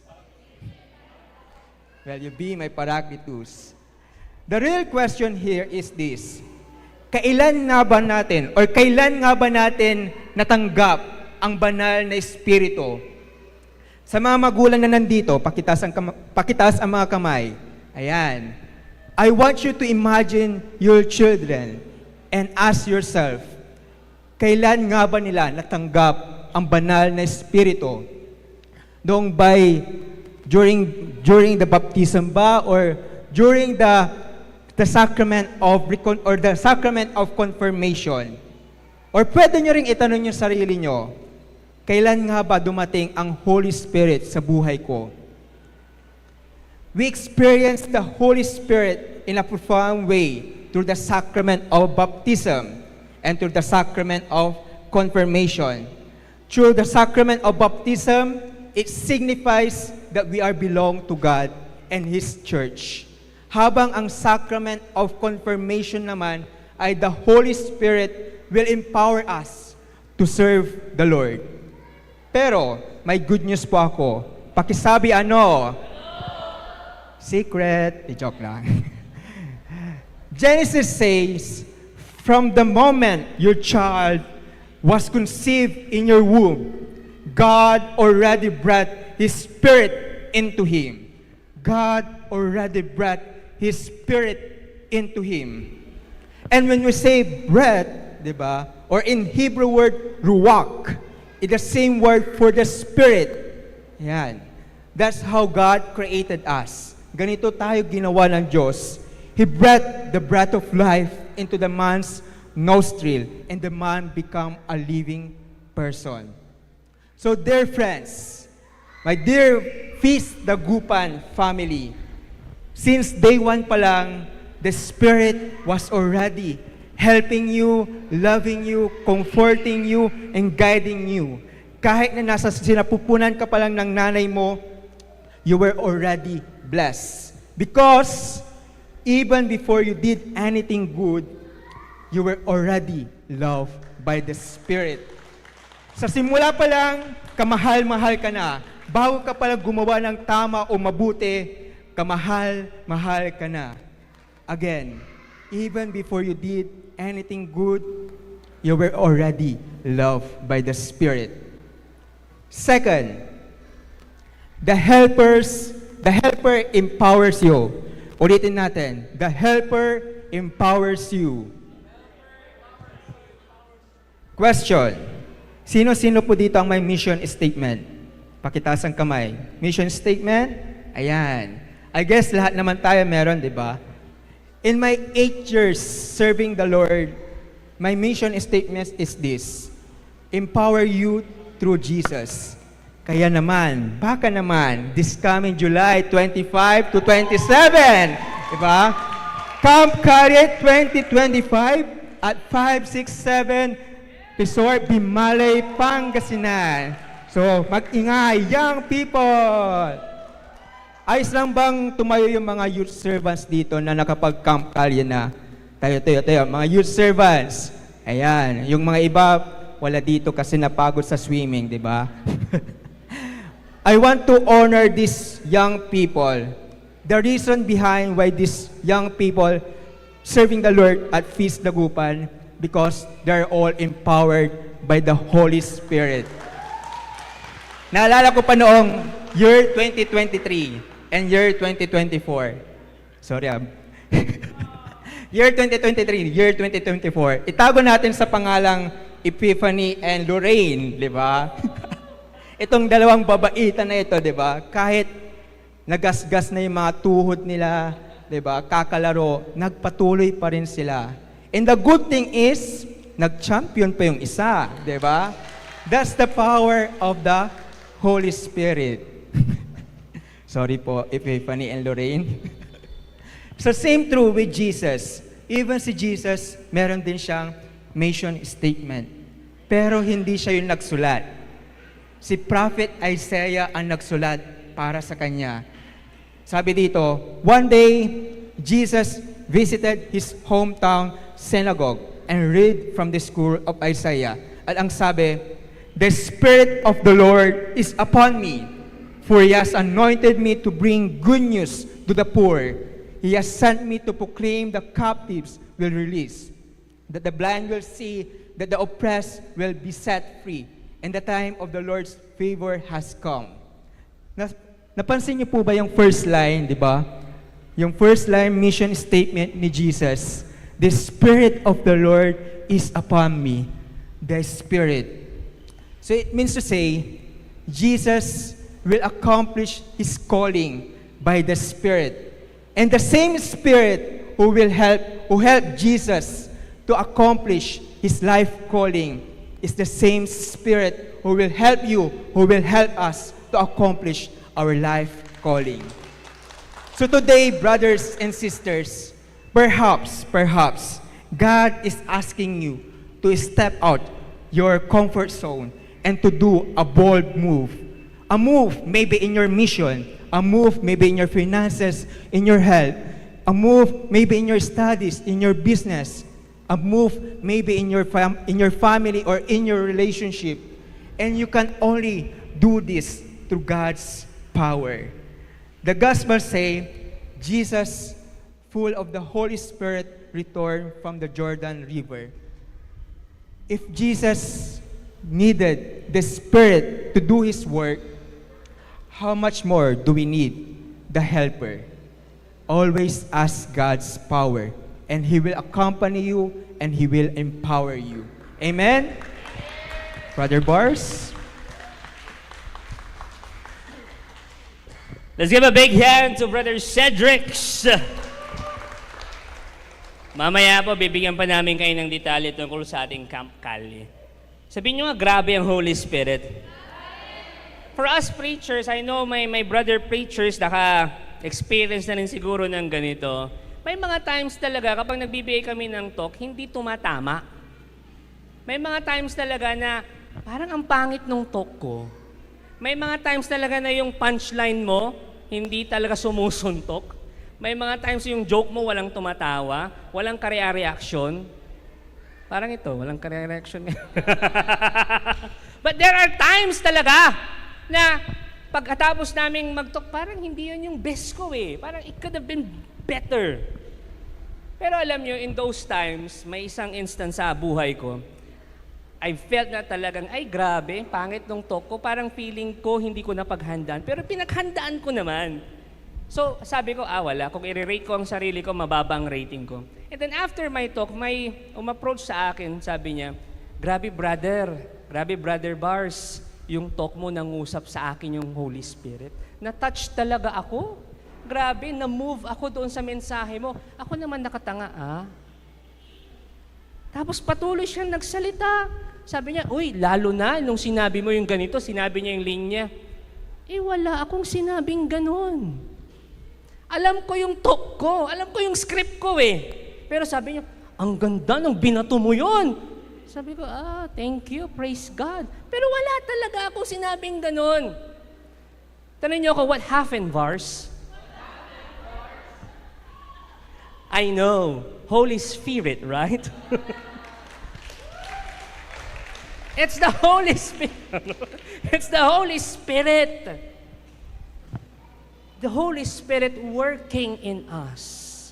Will you be my Paracletus? The real question here is this. Kailan nga ba natin natanggap ang banal na Espiritu? Sa mga magulang na nandito, pakitaas ang mga kamay. Ayan. I want you to imagine your children and ask yourself, kailan nga ba nila natanggap ang banal na Espiritu? During the baptism ba or during the sacrament of confirmation? Or pwede nyo ring itanong yung sarili nyo, kailan nga ba dumating ang Holy Spirit sa buhay ko? We experience the Holy Spirit in a profound way through the sacrament of baptism and through the sacrament of confirmation. Through the sacrament of baptism, it signifies that we are belong to God and His church. Habang ang sacrament of confirmation naman ay the Holy Spirit will empower us to serve the Lord. Pero, may good news po ako. Pakisabi ano? Secret. I-joke lang. Genesis says, from the moment your child was conceived in your womb, God already breathed His Spirit into him. God already breathed His Spirit into him. And when we say breath, diba? Or in Hebrew word, ruach, it's the same word for the Spirit. Yan. That's how God created us. Ganito tayo ginawa ng Diyos. He breathed the breath of life into the man's nostril, and the man become a living person. So dear friends, my dear Feast Dagupan family, since day 1 pa lang, the Spirit was already helping you, loving you, comforting you, and guiding you. Kahit na nasa sinapupunan ka pa lang ng nanay mo, you were already blessed. Because even before you did anything good, you were already loved by the Spirit. Sa simula pa lang, kamahal-mahal ka na. Bago ka pala gumawa ng tama o mabuti, kamahal-mahal ka na. Again, even before you did anything good, you were already loved by the Spirit. Second, the helper empowers you. Ulitin natin, the helper empowers you. Question, sino-sino po dito ang may mission statement? Pakitaas ang kamay. Mission statement? Ayan. I guess lahat naman tayo meron, di ba? In my 8 years serving the Lord, my mission statement is this: empower you through Jesus. Kaya naman, baka naman, this coming July 25 to 27, di ba? Camp Carrier 2025 at 567 Resort Bimalay, Pangasinan. So, mag-ingay, young people! Ayos lang bang tumayo yung mga youth servants dito na nakapag-camp kalye na? Tayo, mga youth servants. Ayan, yung mga iba, wala dito kasi napagod sa swimming, di ba? I want to honor these young people. The reason behind why these young people serving the Lord at Feast Dagupan, because they're all empowered by the Holy Spirit. Naalala ko pa noong year 2023 and year 2024. Sorry, year 2023, year 2024. Itago natin sa pangalang Epiphany and Lorraine, di ba? Itong dalawang babaitan na ito, di ba? Kahit nagasgas na yung mga tuhod nila, di ba? Kakalaro, nagpatuloy pa rin sila. And the good thing is, nag-champion pa yung isa, di ba? That's the power of the Holy Spirit. Sorry po, Epiphany and Lorraine. So same true with Jesus. Even si Jesus, meron din siyang mission statement. Pero hindi siya yung nagsulat. Si Prophet Isaiah ang nagsulat para sa kanya. Sabi dito, one day, Jesus visited his hometown synagogue and read from the scroll of Isaiah. At ang sabi, the Spirit of the Lord is upon me, for He has anointed me to bring good news to the poor. He has sent me to proclaim the captives will release, that the blind will see, that the oppressed will be set free, and the time of the Lord's favor has come. Napansin niyo po ba yung first line, di ba? Yung first line mission statement ni Jesus, the Spirit of the Lord is upon me, the Spirit. So it means to say, Jesus will accomplish His calling by the Spirit. And the same Spirit who helped Jesus to accomplish His life calling is the same Spirit who will help you, who will help us to accomplish our life calling. So today, brothers and sisters, perhaps, God is asking you to step out your comfort zone and to do a bold move. A move maybe in your mission, a move maybe in your finances, in your health, a move maybe in your studies, in your business, a move maybe in your family or in your relationship. And you can only do this through God's power. The Gospels say, Jesus, full of the Holy Spirit, returned from the Jordan River. If Jesus needed the Spirit to do His work, how much more do we need the Helper? Always ask God's power, and He will accompany you, and He will empower you. Amen? Brother Bars? Let's give a big hand to Brother Cedrics. Mamaya po, bibigyan pa namin kayo ng detalye tungkol sa ating Camp Calye. Sabihin nyo nga, grabe ang Holy Spirit. For us preachers, I know my brother preachers, naka-experience na rin siguro ng ganito. May mga times talaga, kapag nagbibigay kami ng talk, hindi tumatama. May mga times talaga na, parang ang pangit nung talk ko. May mga times talaga na yung punchline mo, hindi talaga sumusuntok. May mga times yung joke mo walang tumatawa, walang karea-reaction. Parang ito, walang correction. But there are times talaga na pagkatapos naming mag-talk, parang hindi yun yung best ko eh. Parang it could have been better. Pero alam nyo, in those times, may isang instance sa buhay ko, I felt na talagang, ay grabe, pangit nung talk ko. Parang feeling ko, hindi ko napaghandaan. Pero pinaghandaan ko naman. So, sabi ko, wala. Kung i-rate ko ang sarili ko, mababa ang rating ko. And then after my talk, may umapproach sa akin, sabi niya, grabe brother Bars, yung talk mo nangusap sa akin yung Holy Spirit. Na-touch talaga ako. Grabe, na-move ako doon sa mensahe mo. Ako naman nakatanga, Tapos patuloy siyang nagsalita. Sabi niya, uy, lalo na nung sinabi mo yung ganito, sinabi niya yung linya. Wala akong sinabing ganon. Alam ko yung talk ko, alam ko yung script ko Pero sabi niya, ang ganda ng binato mo yun. Sabi ko, thank you, praise God. Pero wala talaga akong sinabing ganon. Tanong niyo ako, what happened, Vars? I know, Holy Spirit, right? It's the Holy Spirit. It's the Holy Spirit. The Holy Spirit working in us.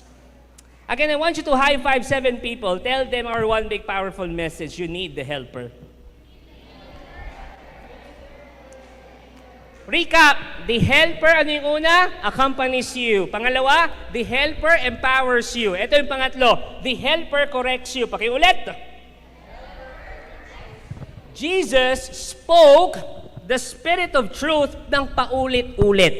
Again, I want you to high-five 7 people. Tell them our one big powerful message. You need the helper. Recap. The helper, ano yung una? Accompanies you. Pangalawa, the helper empowers you. Ito yung pangatlo. The helper corrects you. Pakiulit. Jesus spoke the Spirit of truth ng paulit-ulit.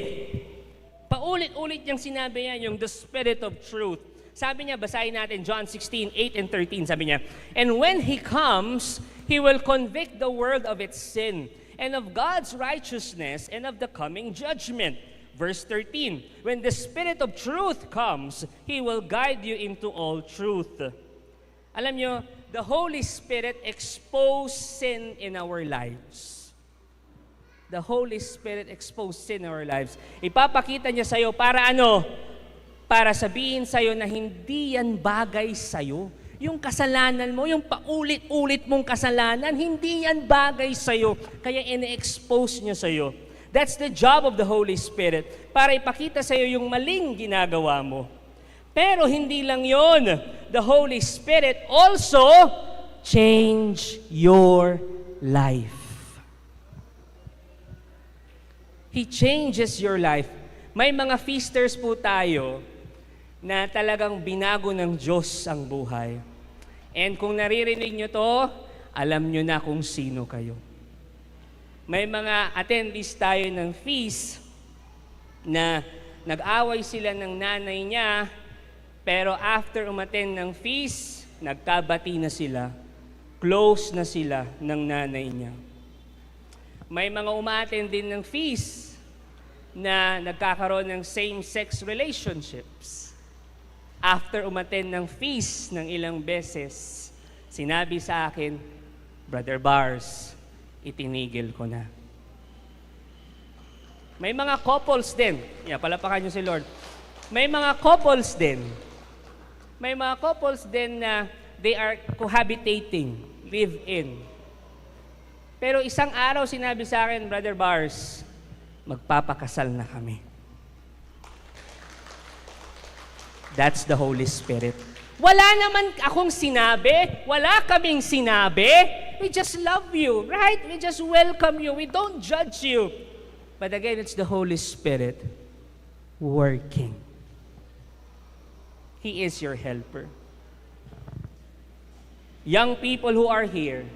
Paulit-ulit niyang sinabi yan, yung the Spirit of truth. Sabi niya, basahin natin, John 16:8 and 13, sabi niya, and when He comes, He will convict the world of its sin, and of God's righteousness, and of the coming judgment. Verse 13, when the Spirit of truth comes, He will guide you into all truth. Alam niyo, the Holy Spirit exposes sin in our lives. The Holy Spirit exposes sin in our lives. Ipapakita niya sa'yo para ano? Para sabihin sa'yo na hindi yan bagay sa'yo. Yung kasalanan mo, yung paulit-ulit mong kasalanan, hindi yan bagay sa'yo. Kaya ine-expose niya sa'yo. That's the job of the Holy Spirit. Para ipakita sa'yo yung maling ginagawa mo. Pero hindi lang yon. The Holy Spirit also change your life. He changes your life. May mga feasters po tayo na talagang binago ng Diyos ang buhay. And kung naririnig nyo to, alam nyo na kung sino kayo. May mga attendees tayo ng feast na nag-away sila ng nanay niya, pero after umattend ng feast, nagkabati na sila. Close na sila ng nanay niya. May mga umattend din ng feast na nagkakaroon ng same-sex relationships. After umattend ng feast ng ilang beses, sinabi sa akin, Brother Bars, itinigil ko na. May mga couples din. Palapakan niyo si Lord. May mga couples din. May mga couples din na they are cohabitating, live-in. Pero isang araw sinabi sa akin, Brother Bars, magpapakasal na kami. That's the Holy Spirit. Wala naman akong sinabi. Wala kaming sinabi. We just love you, right? We just welcome you. We don't judge you. But again, it's the Holy Spirit working. He is your helper. Young people who are here,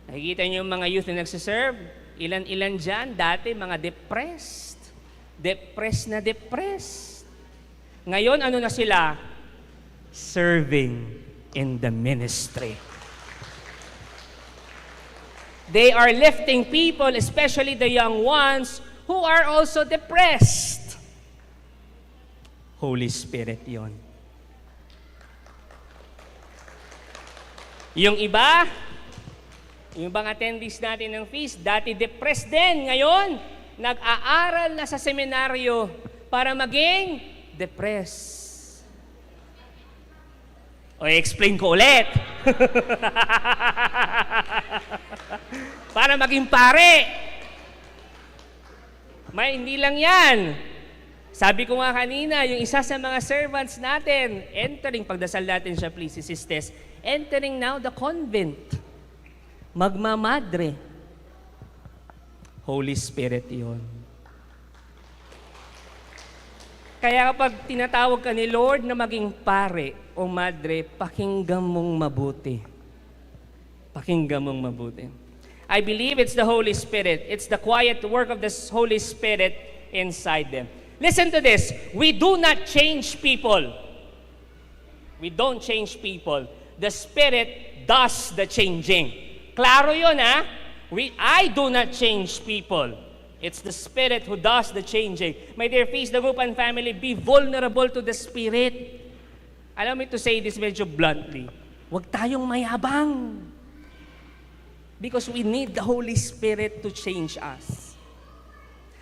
nakikita niyo yung mga youth na nagsiserve, ilan-ilan dyan, dati mga depressed. Depressed na depressed. Ngayon, ano na sila? Serving in the ministry. They are lifting people, especially the young ones, who are also depressed. Holy Spirit yon. Yung iba, yung bang attendees natin ng feast, dati depressed din. Ngayon, nag-aaral na sa seminaryo para maging depressed. O explain ko ulit. Para maging pare. Hindi lang yan. Sabi ko nga kanina, yung isa sa mga servants natin, entering, pagdasal natin siya, please, si Sisters, entering now the convent. Magmamadre. Holy Spirit yun. Kaya kapag tinatawag ka ni Lord na maging pare o madre, pakinggan mong mabuti. Pakinggan mong mabuti. I believe it's the Holy Spirit. It's the quiet work of the Holy Spirit inside them. Listen to this. We do not change people. We don't change people. The Spirit does the changing. Klaro yun, ha? I do not change people. It's the Spirit who does the changing. My dear Feast, the group and family, be vulnerable to the Spirit. Allow me to say this medyo bluntly. Huwag tayong mayabang. Because we need the Holy Spirit to change us.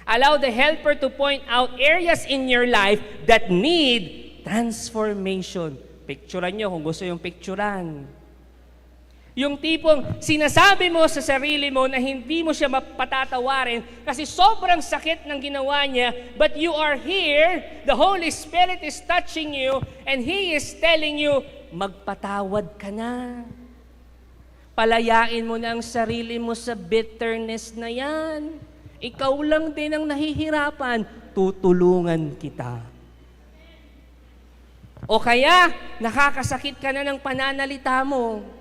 Allow the Helper to point out areas in your life that need transformation. Picturean nyo kung gusto yung picturean. Yung tipong sinasabi mo sa sarili mo na hindi mo siya mapatatawarin kasi sobrang sakit ng ginawa niya, but you are here, the Holy Spirit is touching you, and He is telling you, magpatawad ka na. Palayain mo na ang sarili mo sa bitterness na yan. Ikaw lang din ang nahihirapan, tutulungan kita. O kaya, nakakasakit ka na ng pananalita mo.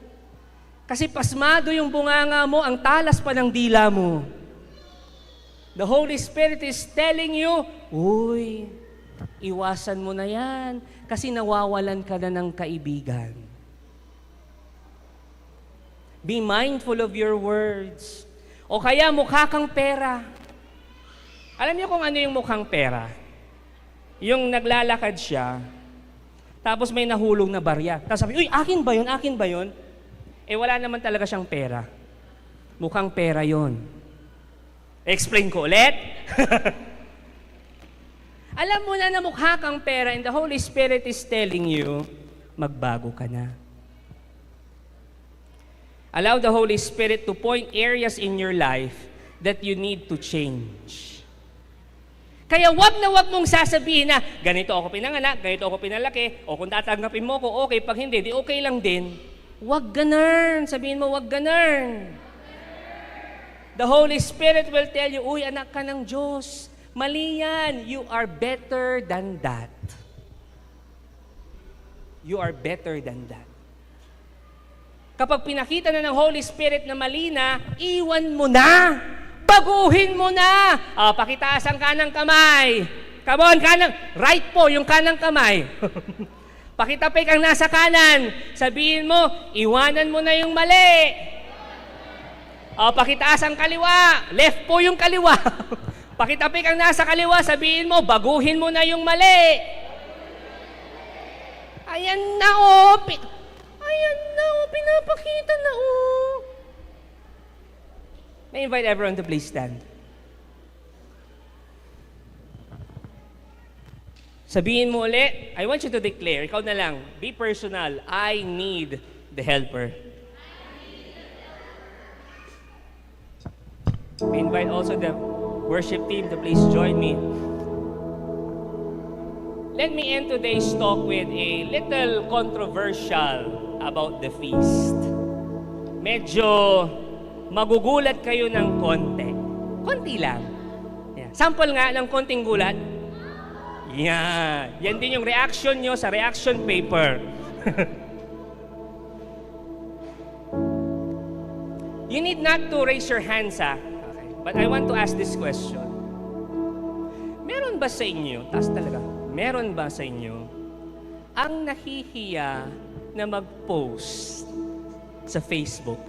Kasi pasmado yung bunganga mo, ang talas pa ng dila mo. The Holy Spirit is telling you, uy, iwasan mo na yan kasi nawawalan ka na ng kaibigan. Be mindful of your words. O kaya mukha kang pera. Alam niyo kung ano yung mukhang pera? Yung naglalakad siya, tapos may nahulog na barya. Tapos sabi, uy, akin ba yun? Akin ba yun? Eh wala naman talaga siyang pera. Mukhang pera yon. Explain ko ulit. Alam mo na mukha kang pera and the Holy Spirit is telling you, magbago ka na. Allow the Holy Spirit to point areas in your life that you need to change. Kaya wag na wag mong sasabihin na, ganito ako pinanganak, ganito ako pinalaki, o kung tatanggapin mo ko, okay. Pag hindi, di okay lang din. Wag ganun. Sabihin mo, wag ganun. The Holy Spirit will tell you, uy, anak ka ng Diyos. Mali yan. You are better than that. You are better than that. Kapag pinakita na ng Holy Spirit na mali na, iwan mo na. Baguhin mo na. Pakitaas ang kanang kamay. Come on, kanang. Right po, yung kanang kamay. Pakitapik ang nasa kanan. Sabihin mo, iwanan mo na yung mali. Pakitaas ang kaliwa. Left po yung kaliwa. Pakitapik ang nasa kaliwa. Sabihin mo, baguhin mo na yung mali. Ayan na o. Ayan na o. Pinapakita na o. May invite everyone to please stand. Sabihin mo ulit, I want you to declare, ikaw na lang, be personal, I need the Helper. We invite also the worship team to please join me. Let me end today's talk with a little controversial about the feast. Medyo magugulat kayo ng konti. Konti lang. Yeah. Sample nga ng konting gulat. Yan din yung reaction nyo sa reaction paper. You need not to raise your hands, ha? Okay. But I want to ask this question. Meron ba sa inyo, taas talaga, meron ba sa inyo ang nahihiya na mag-post sa Facebook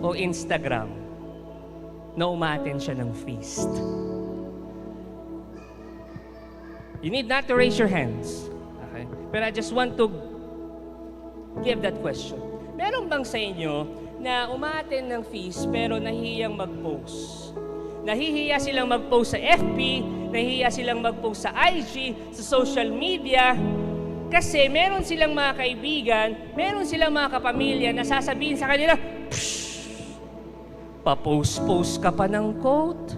o Instagram na umattend siya ng feast? You need not to raise your hands. Okay? But I just want to give that question. Meron bang sa inyo na umattend ng feast pero nahihiyang mag-post? Nahihiya silang mag-post sa FB, nahihiya silang mag-post sa IG, sa social media, Kasi meron silang mga kaibigan, meron silang mga kapamilya na sasabihin sa kanila, pa-post-post ka pa ng quote,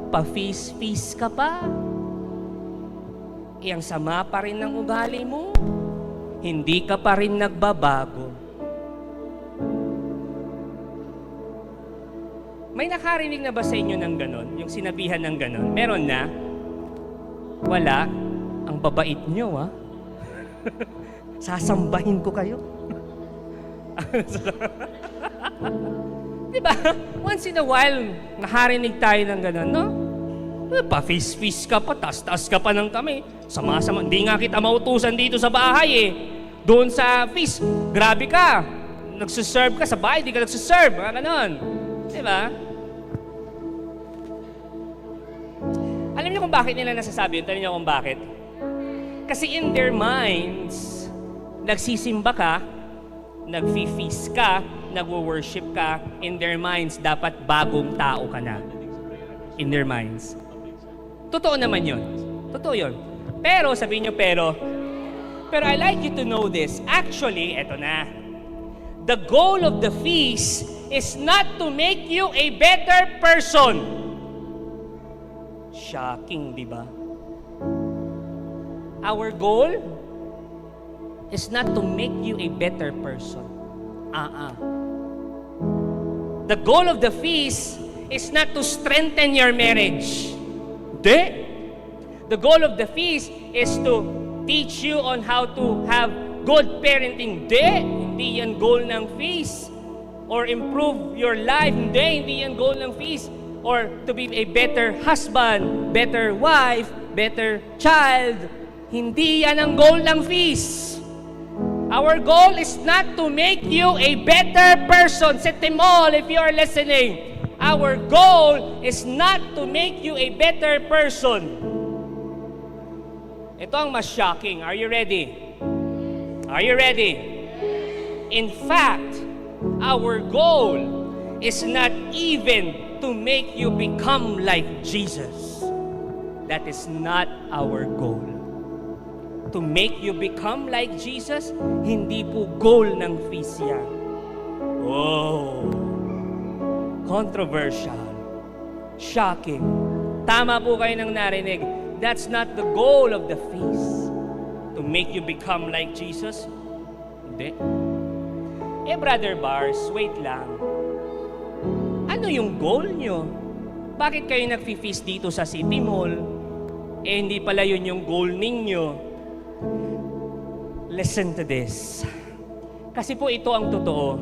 pa-feast-feast ka pa. Iyang sama pa rin ng ugali mo. Hindi ka pa rin nagbabago. May nakarinig na ba sa inyo ng ganon? Yung sinabihan ng ganon? Meron na? Wala? Ang babait nyo, ha? Sasambahin ko kayo. Diba? Once in a while, nakarinig tayo ng ganon, no? Pa-feast-feast ka pa, tas-tas ka pa ng kami. Sama-sama, hindi nga kita mautusan dito sa bahay eh. Doon sa feast, grabe ka. Nagsuserve ka sa bahay, di ka nagsuserve. Mga ganon. Diba? Alam niyo kung bakit nila nasasabi yun? Tanong niyo kung bakit? Kasi in their minds, nagsisimba ka, nag-feast ka, nagwo-worship ka, in their minds, dapat bagong tao ka na. In their minds. Totoo naman yun. Totoo yun. Pero, sabihin niyo pero I like you to know this. Actually, eto na. The goal of the feast is not to make you a better person. Shocking, di ba? Our goal is not to make you a better person. The goal of the feast is not to strengthen your marriage. Hindi. The goal of the feast is to teach you on how to have good parenting. Hindi yan goal ng feast. Or improve your life. Hindi yan goal ng feast. Or to be a better husband, better wife, better child. Hindi yan ang goal ng feast. Our goal is not to make you a better person. Sa Timol, if you are listening, our goal is not to make you a better person. Ito ang mas shocking. Are you ready? Are you ready? In fact, our goal is not even to make you become like Jesus. That is not our goal. To make you become like Jesus, hindi po goal ng feast yan. Oh, controversial. Shocking. Tama po kayo nang narinig. That's not the goal of the feast. To make you become like Jesus? Hindi. Brother Bars, wait lang. Ano yung goal nyo? Bakit kayo nag-feast dito sa City Mall? Hindi pala yun yung goal ninyo. Listen to this. Kasi po ito ang totoo.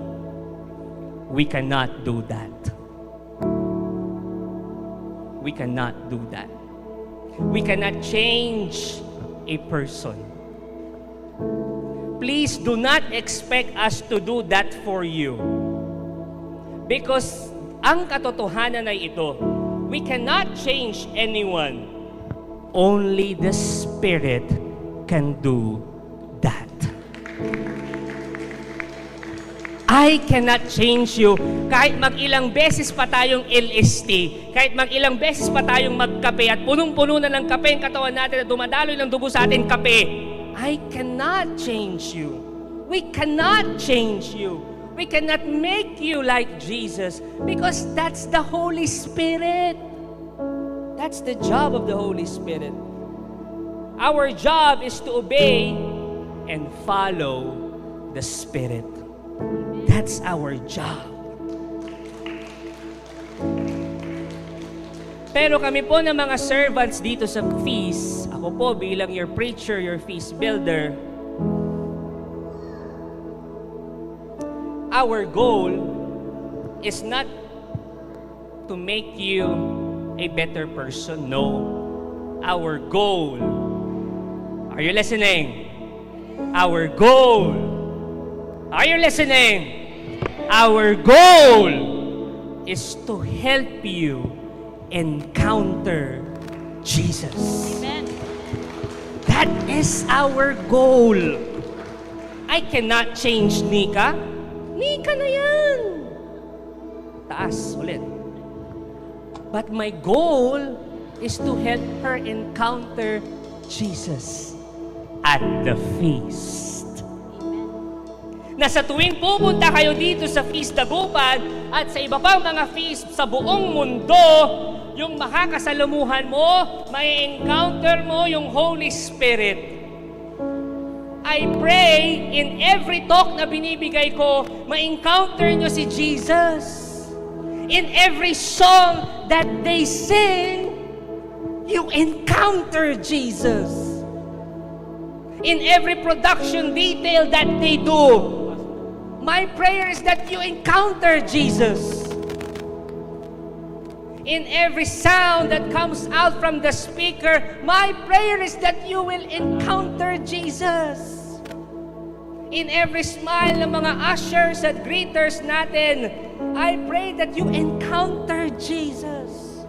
We cannot do that. We cannot do that. We cannot change a person. Please do not expect us to do that for you. Because ang katotohanan ay ito, we cannot change anyone. Only the Spirit can do that. I cannot change you. Kahit mag-ilang beses pa tayong LST, kahit mag-ilang beses pa tayong magkape at punong-puno na ng kape ang katawan natin at dumadaloy ng dugo sa ating kape, I cannot change you. We cannot change you. We cannot make you like Jesus because that's the Holy Spirit. That's the job of the Holy Spirit. Our job is to obey and follow the Spirit. That's our job. Pero kami po ng mga servants dito sa feast, ako po bilang your preacher, your feast builder, our goal is not to make you a better person. No. Our goal, are you listening? Our goal, are you listening? Our goal is to help you encounter Jesus. Amen. That is our goal. I cannot change Nika. Nika na yan. Taas ulit. But my goal is to help her encounter Jesus. at the feast. Na sa tuwing pupunta kayo dito sa Feast Dagupan at sa iba pang mga feast sa buong mundo, yung makakasalamuhan mo, may encounter mo yung Holy Spirit. I pray in every talk na binibigay ko, ma-encounter nyo si Jesus. In every song that they sing, you encounter Jesus. In every production detail that they do, my prayer is that you encounter Jesus. In every sound that comes out from the speaker, my prayer is that you will encounter Jesus. In every smile ng mga ushers at greeters natin, I pray that you encounter Jesus.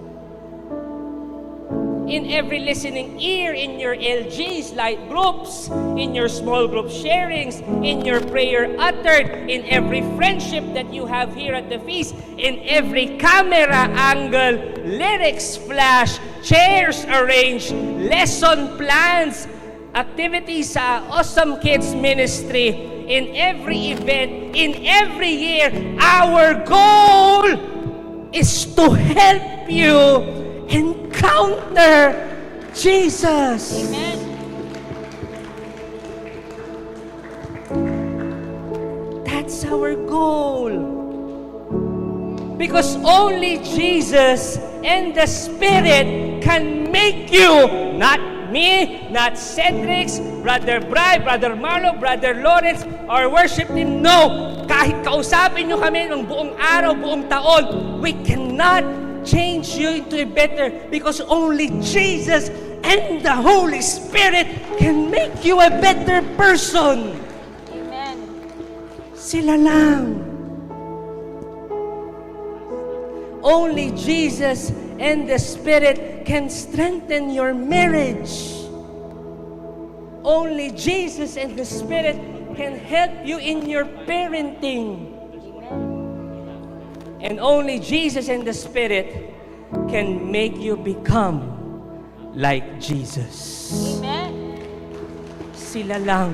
In every listening ear, in your LGs, light groups, in your small group sharings, in your prayer uttered, in every friendship that you have here at the feast, in every camera angle, lyrics flash, chairs arranged, lesson plans, activities sa Awesome Kids Ministry, in every event, in every year, our goal is to help you encounter Jesus. Amen. That's our goal. Because only Jesus and the Spirit can make you, not me, not Cedric's, Brother Bry, Brother Marlo, Brother Lawrence, our worship team. No! Kahit kausapin nyo kami ng buong araw, buong taon, we cannot change you into a better, because only Jesus and the Holy Spirit can make you a better person. Amen. Sila lang. Only Jesus and the Spirit can strengthen your marriage. Only Jesus and the Spirit can help you in your parenting. And only Jesus and the Spirit can make you become like Jesus. Amen. Sila lang.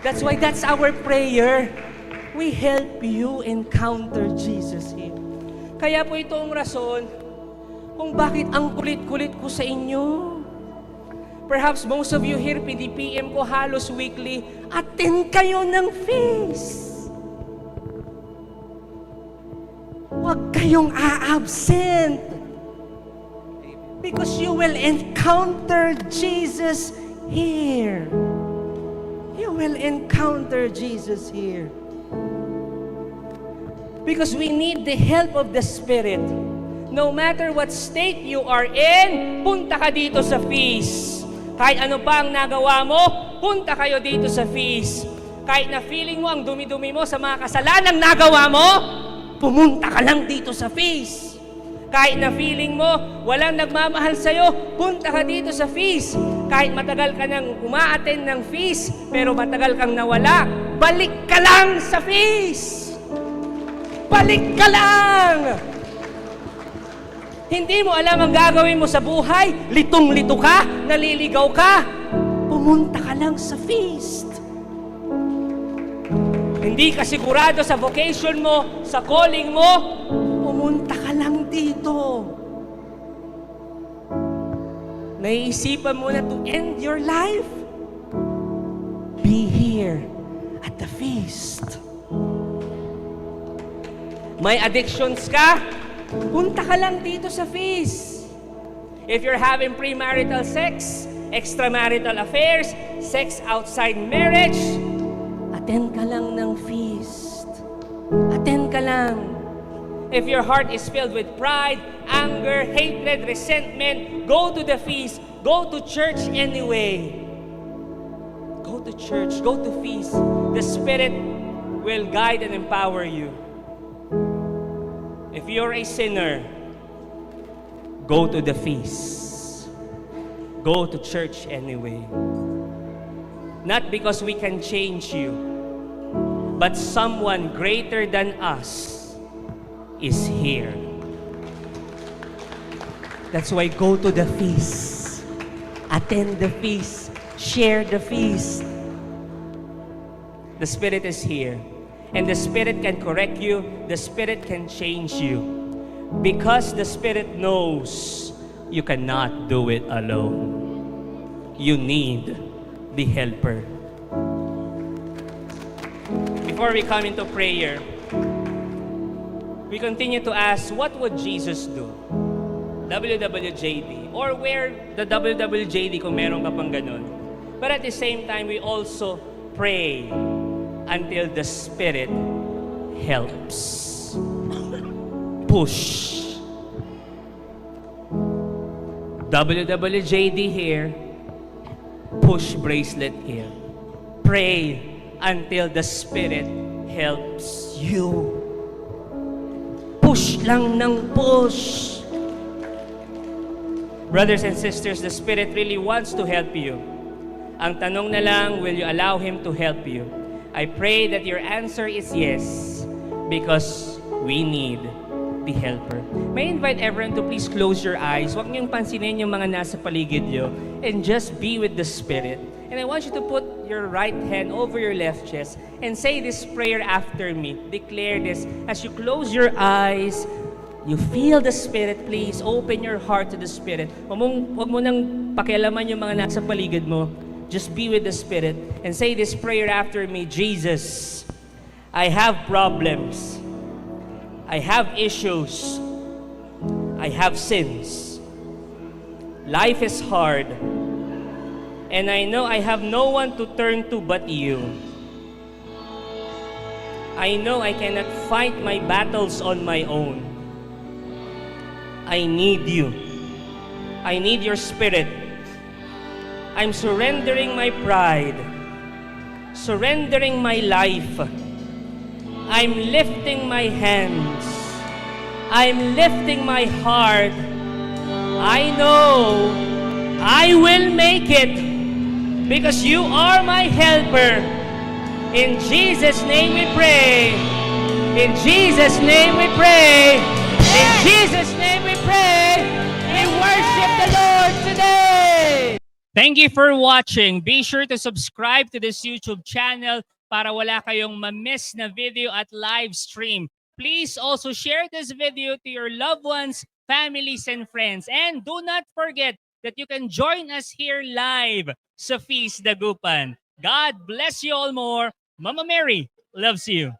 That's why that's our prayer. We help you encounter Jesus here. Kaya po ito ang rason kung bakit ang kulit-kulit ko sa inyo. Perhaps most of you here, PDPM ko halos weekly, attend kayo ng feast. Huwag kayong a-absent. Because you will encounter Jesus here. You will encounter Jesus here. Because we need the help of the Spirit. No matter what state you are in, punta ka dito sa feast. Kahit ano pa ang nagawa mo, punta kayo dito sa feast. Kahit na feeling mo ang dumi-dumi mo sa mga kasalanang nagawa mo, pumunta ka lang dito sa feast. Kahit na feeling mo, walang nagmamahal sa'yo, punta ka dito sa feast. Kahit matagal ka nang uma-attend ng feast, pero matagal kang nawala, balik ka lang sa feast. Balik ka lang! Hindi mo alam ang gagawin mo sa buhay, litong-lito ka, naliligaw ka, pumunta ka lang sa feast. Hindi ka sigurado sa vocation mo, sa calling mo, pumunta ka lang dito. Naiisipan mo na to end your life? Be here at the feast. May addictions ka? Punta ka lang dito sa feast. If you're having premarital sex, extramarital affairs, sex outside marriage, attend ka lang ng feast. Attend ka lang. If your heart is filled with pride, anger, hatred, resentment, go to the feast. Go to church anyway. Go to church. Go to feast. The Spirit will guide and empower you. If you're a sinner, go to the feast. Go to church anyway. Not because we can change you, but someone greater than us is here. That's why go to the feast. Attend the feast. share the feast. The Spirit is here. And the Spirit can correct you. The Spirit can change you. Because the Spirit knows you cannot do it alone. You need the helper. Before we come into prayer, we continue to ask, what would Jesus do? WWJD. Or where the WWJD kung meron ka pang ganun. But at the same time, we also pray until the Spirit helps. Push. WWJD here. Push bracelet here. Pray until the Spirit helps you. Push lang ng push. Brothers and sisters, the Spirit really wants to help you. Ang tanong na lang, will you allow Him to help you? I pray that your answer is yes, because we need the helper. May I invite everyone to please close your eyes. Huwag niyong pansinin yung mga nasa paligid niyo and just be with the Spirit. And I want you to put your right hand over your left chest and say this prayer after me. Declare this. As you close your eyes, you feel the Spirit, please. Open your heart to the Spirit. Huwag mo nang pakialaman yung mga nasa paligid mo. Just be with the Spirit and say this prayer after me. Jesus, I have problems. I have issues. I have sins. Life is hard. And I know I have no one to turn to but you. I know I cannot fight my battles on my own. I need you. I need your Spirit. I'm surrendering my pride, surrendering my life. I'm lifting my hands. I'm lifting my heart. I know I will make it because you are my helper. In Jesus' name we pray. In Jesus' name we pray. In Jesus' name we pray. We worship the Lord today. Thank you for watching. Be sure to subscribe to this YouTube channel para wala kayong ma-miss na video at live stream. Please also share this video to your loved ones, families, and friends. And do not forget that you can join us here live sa Feast Dagupan. God bless you all more. Mama Mary loves you.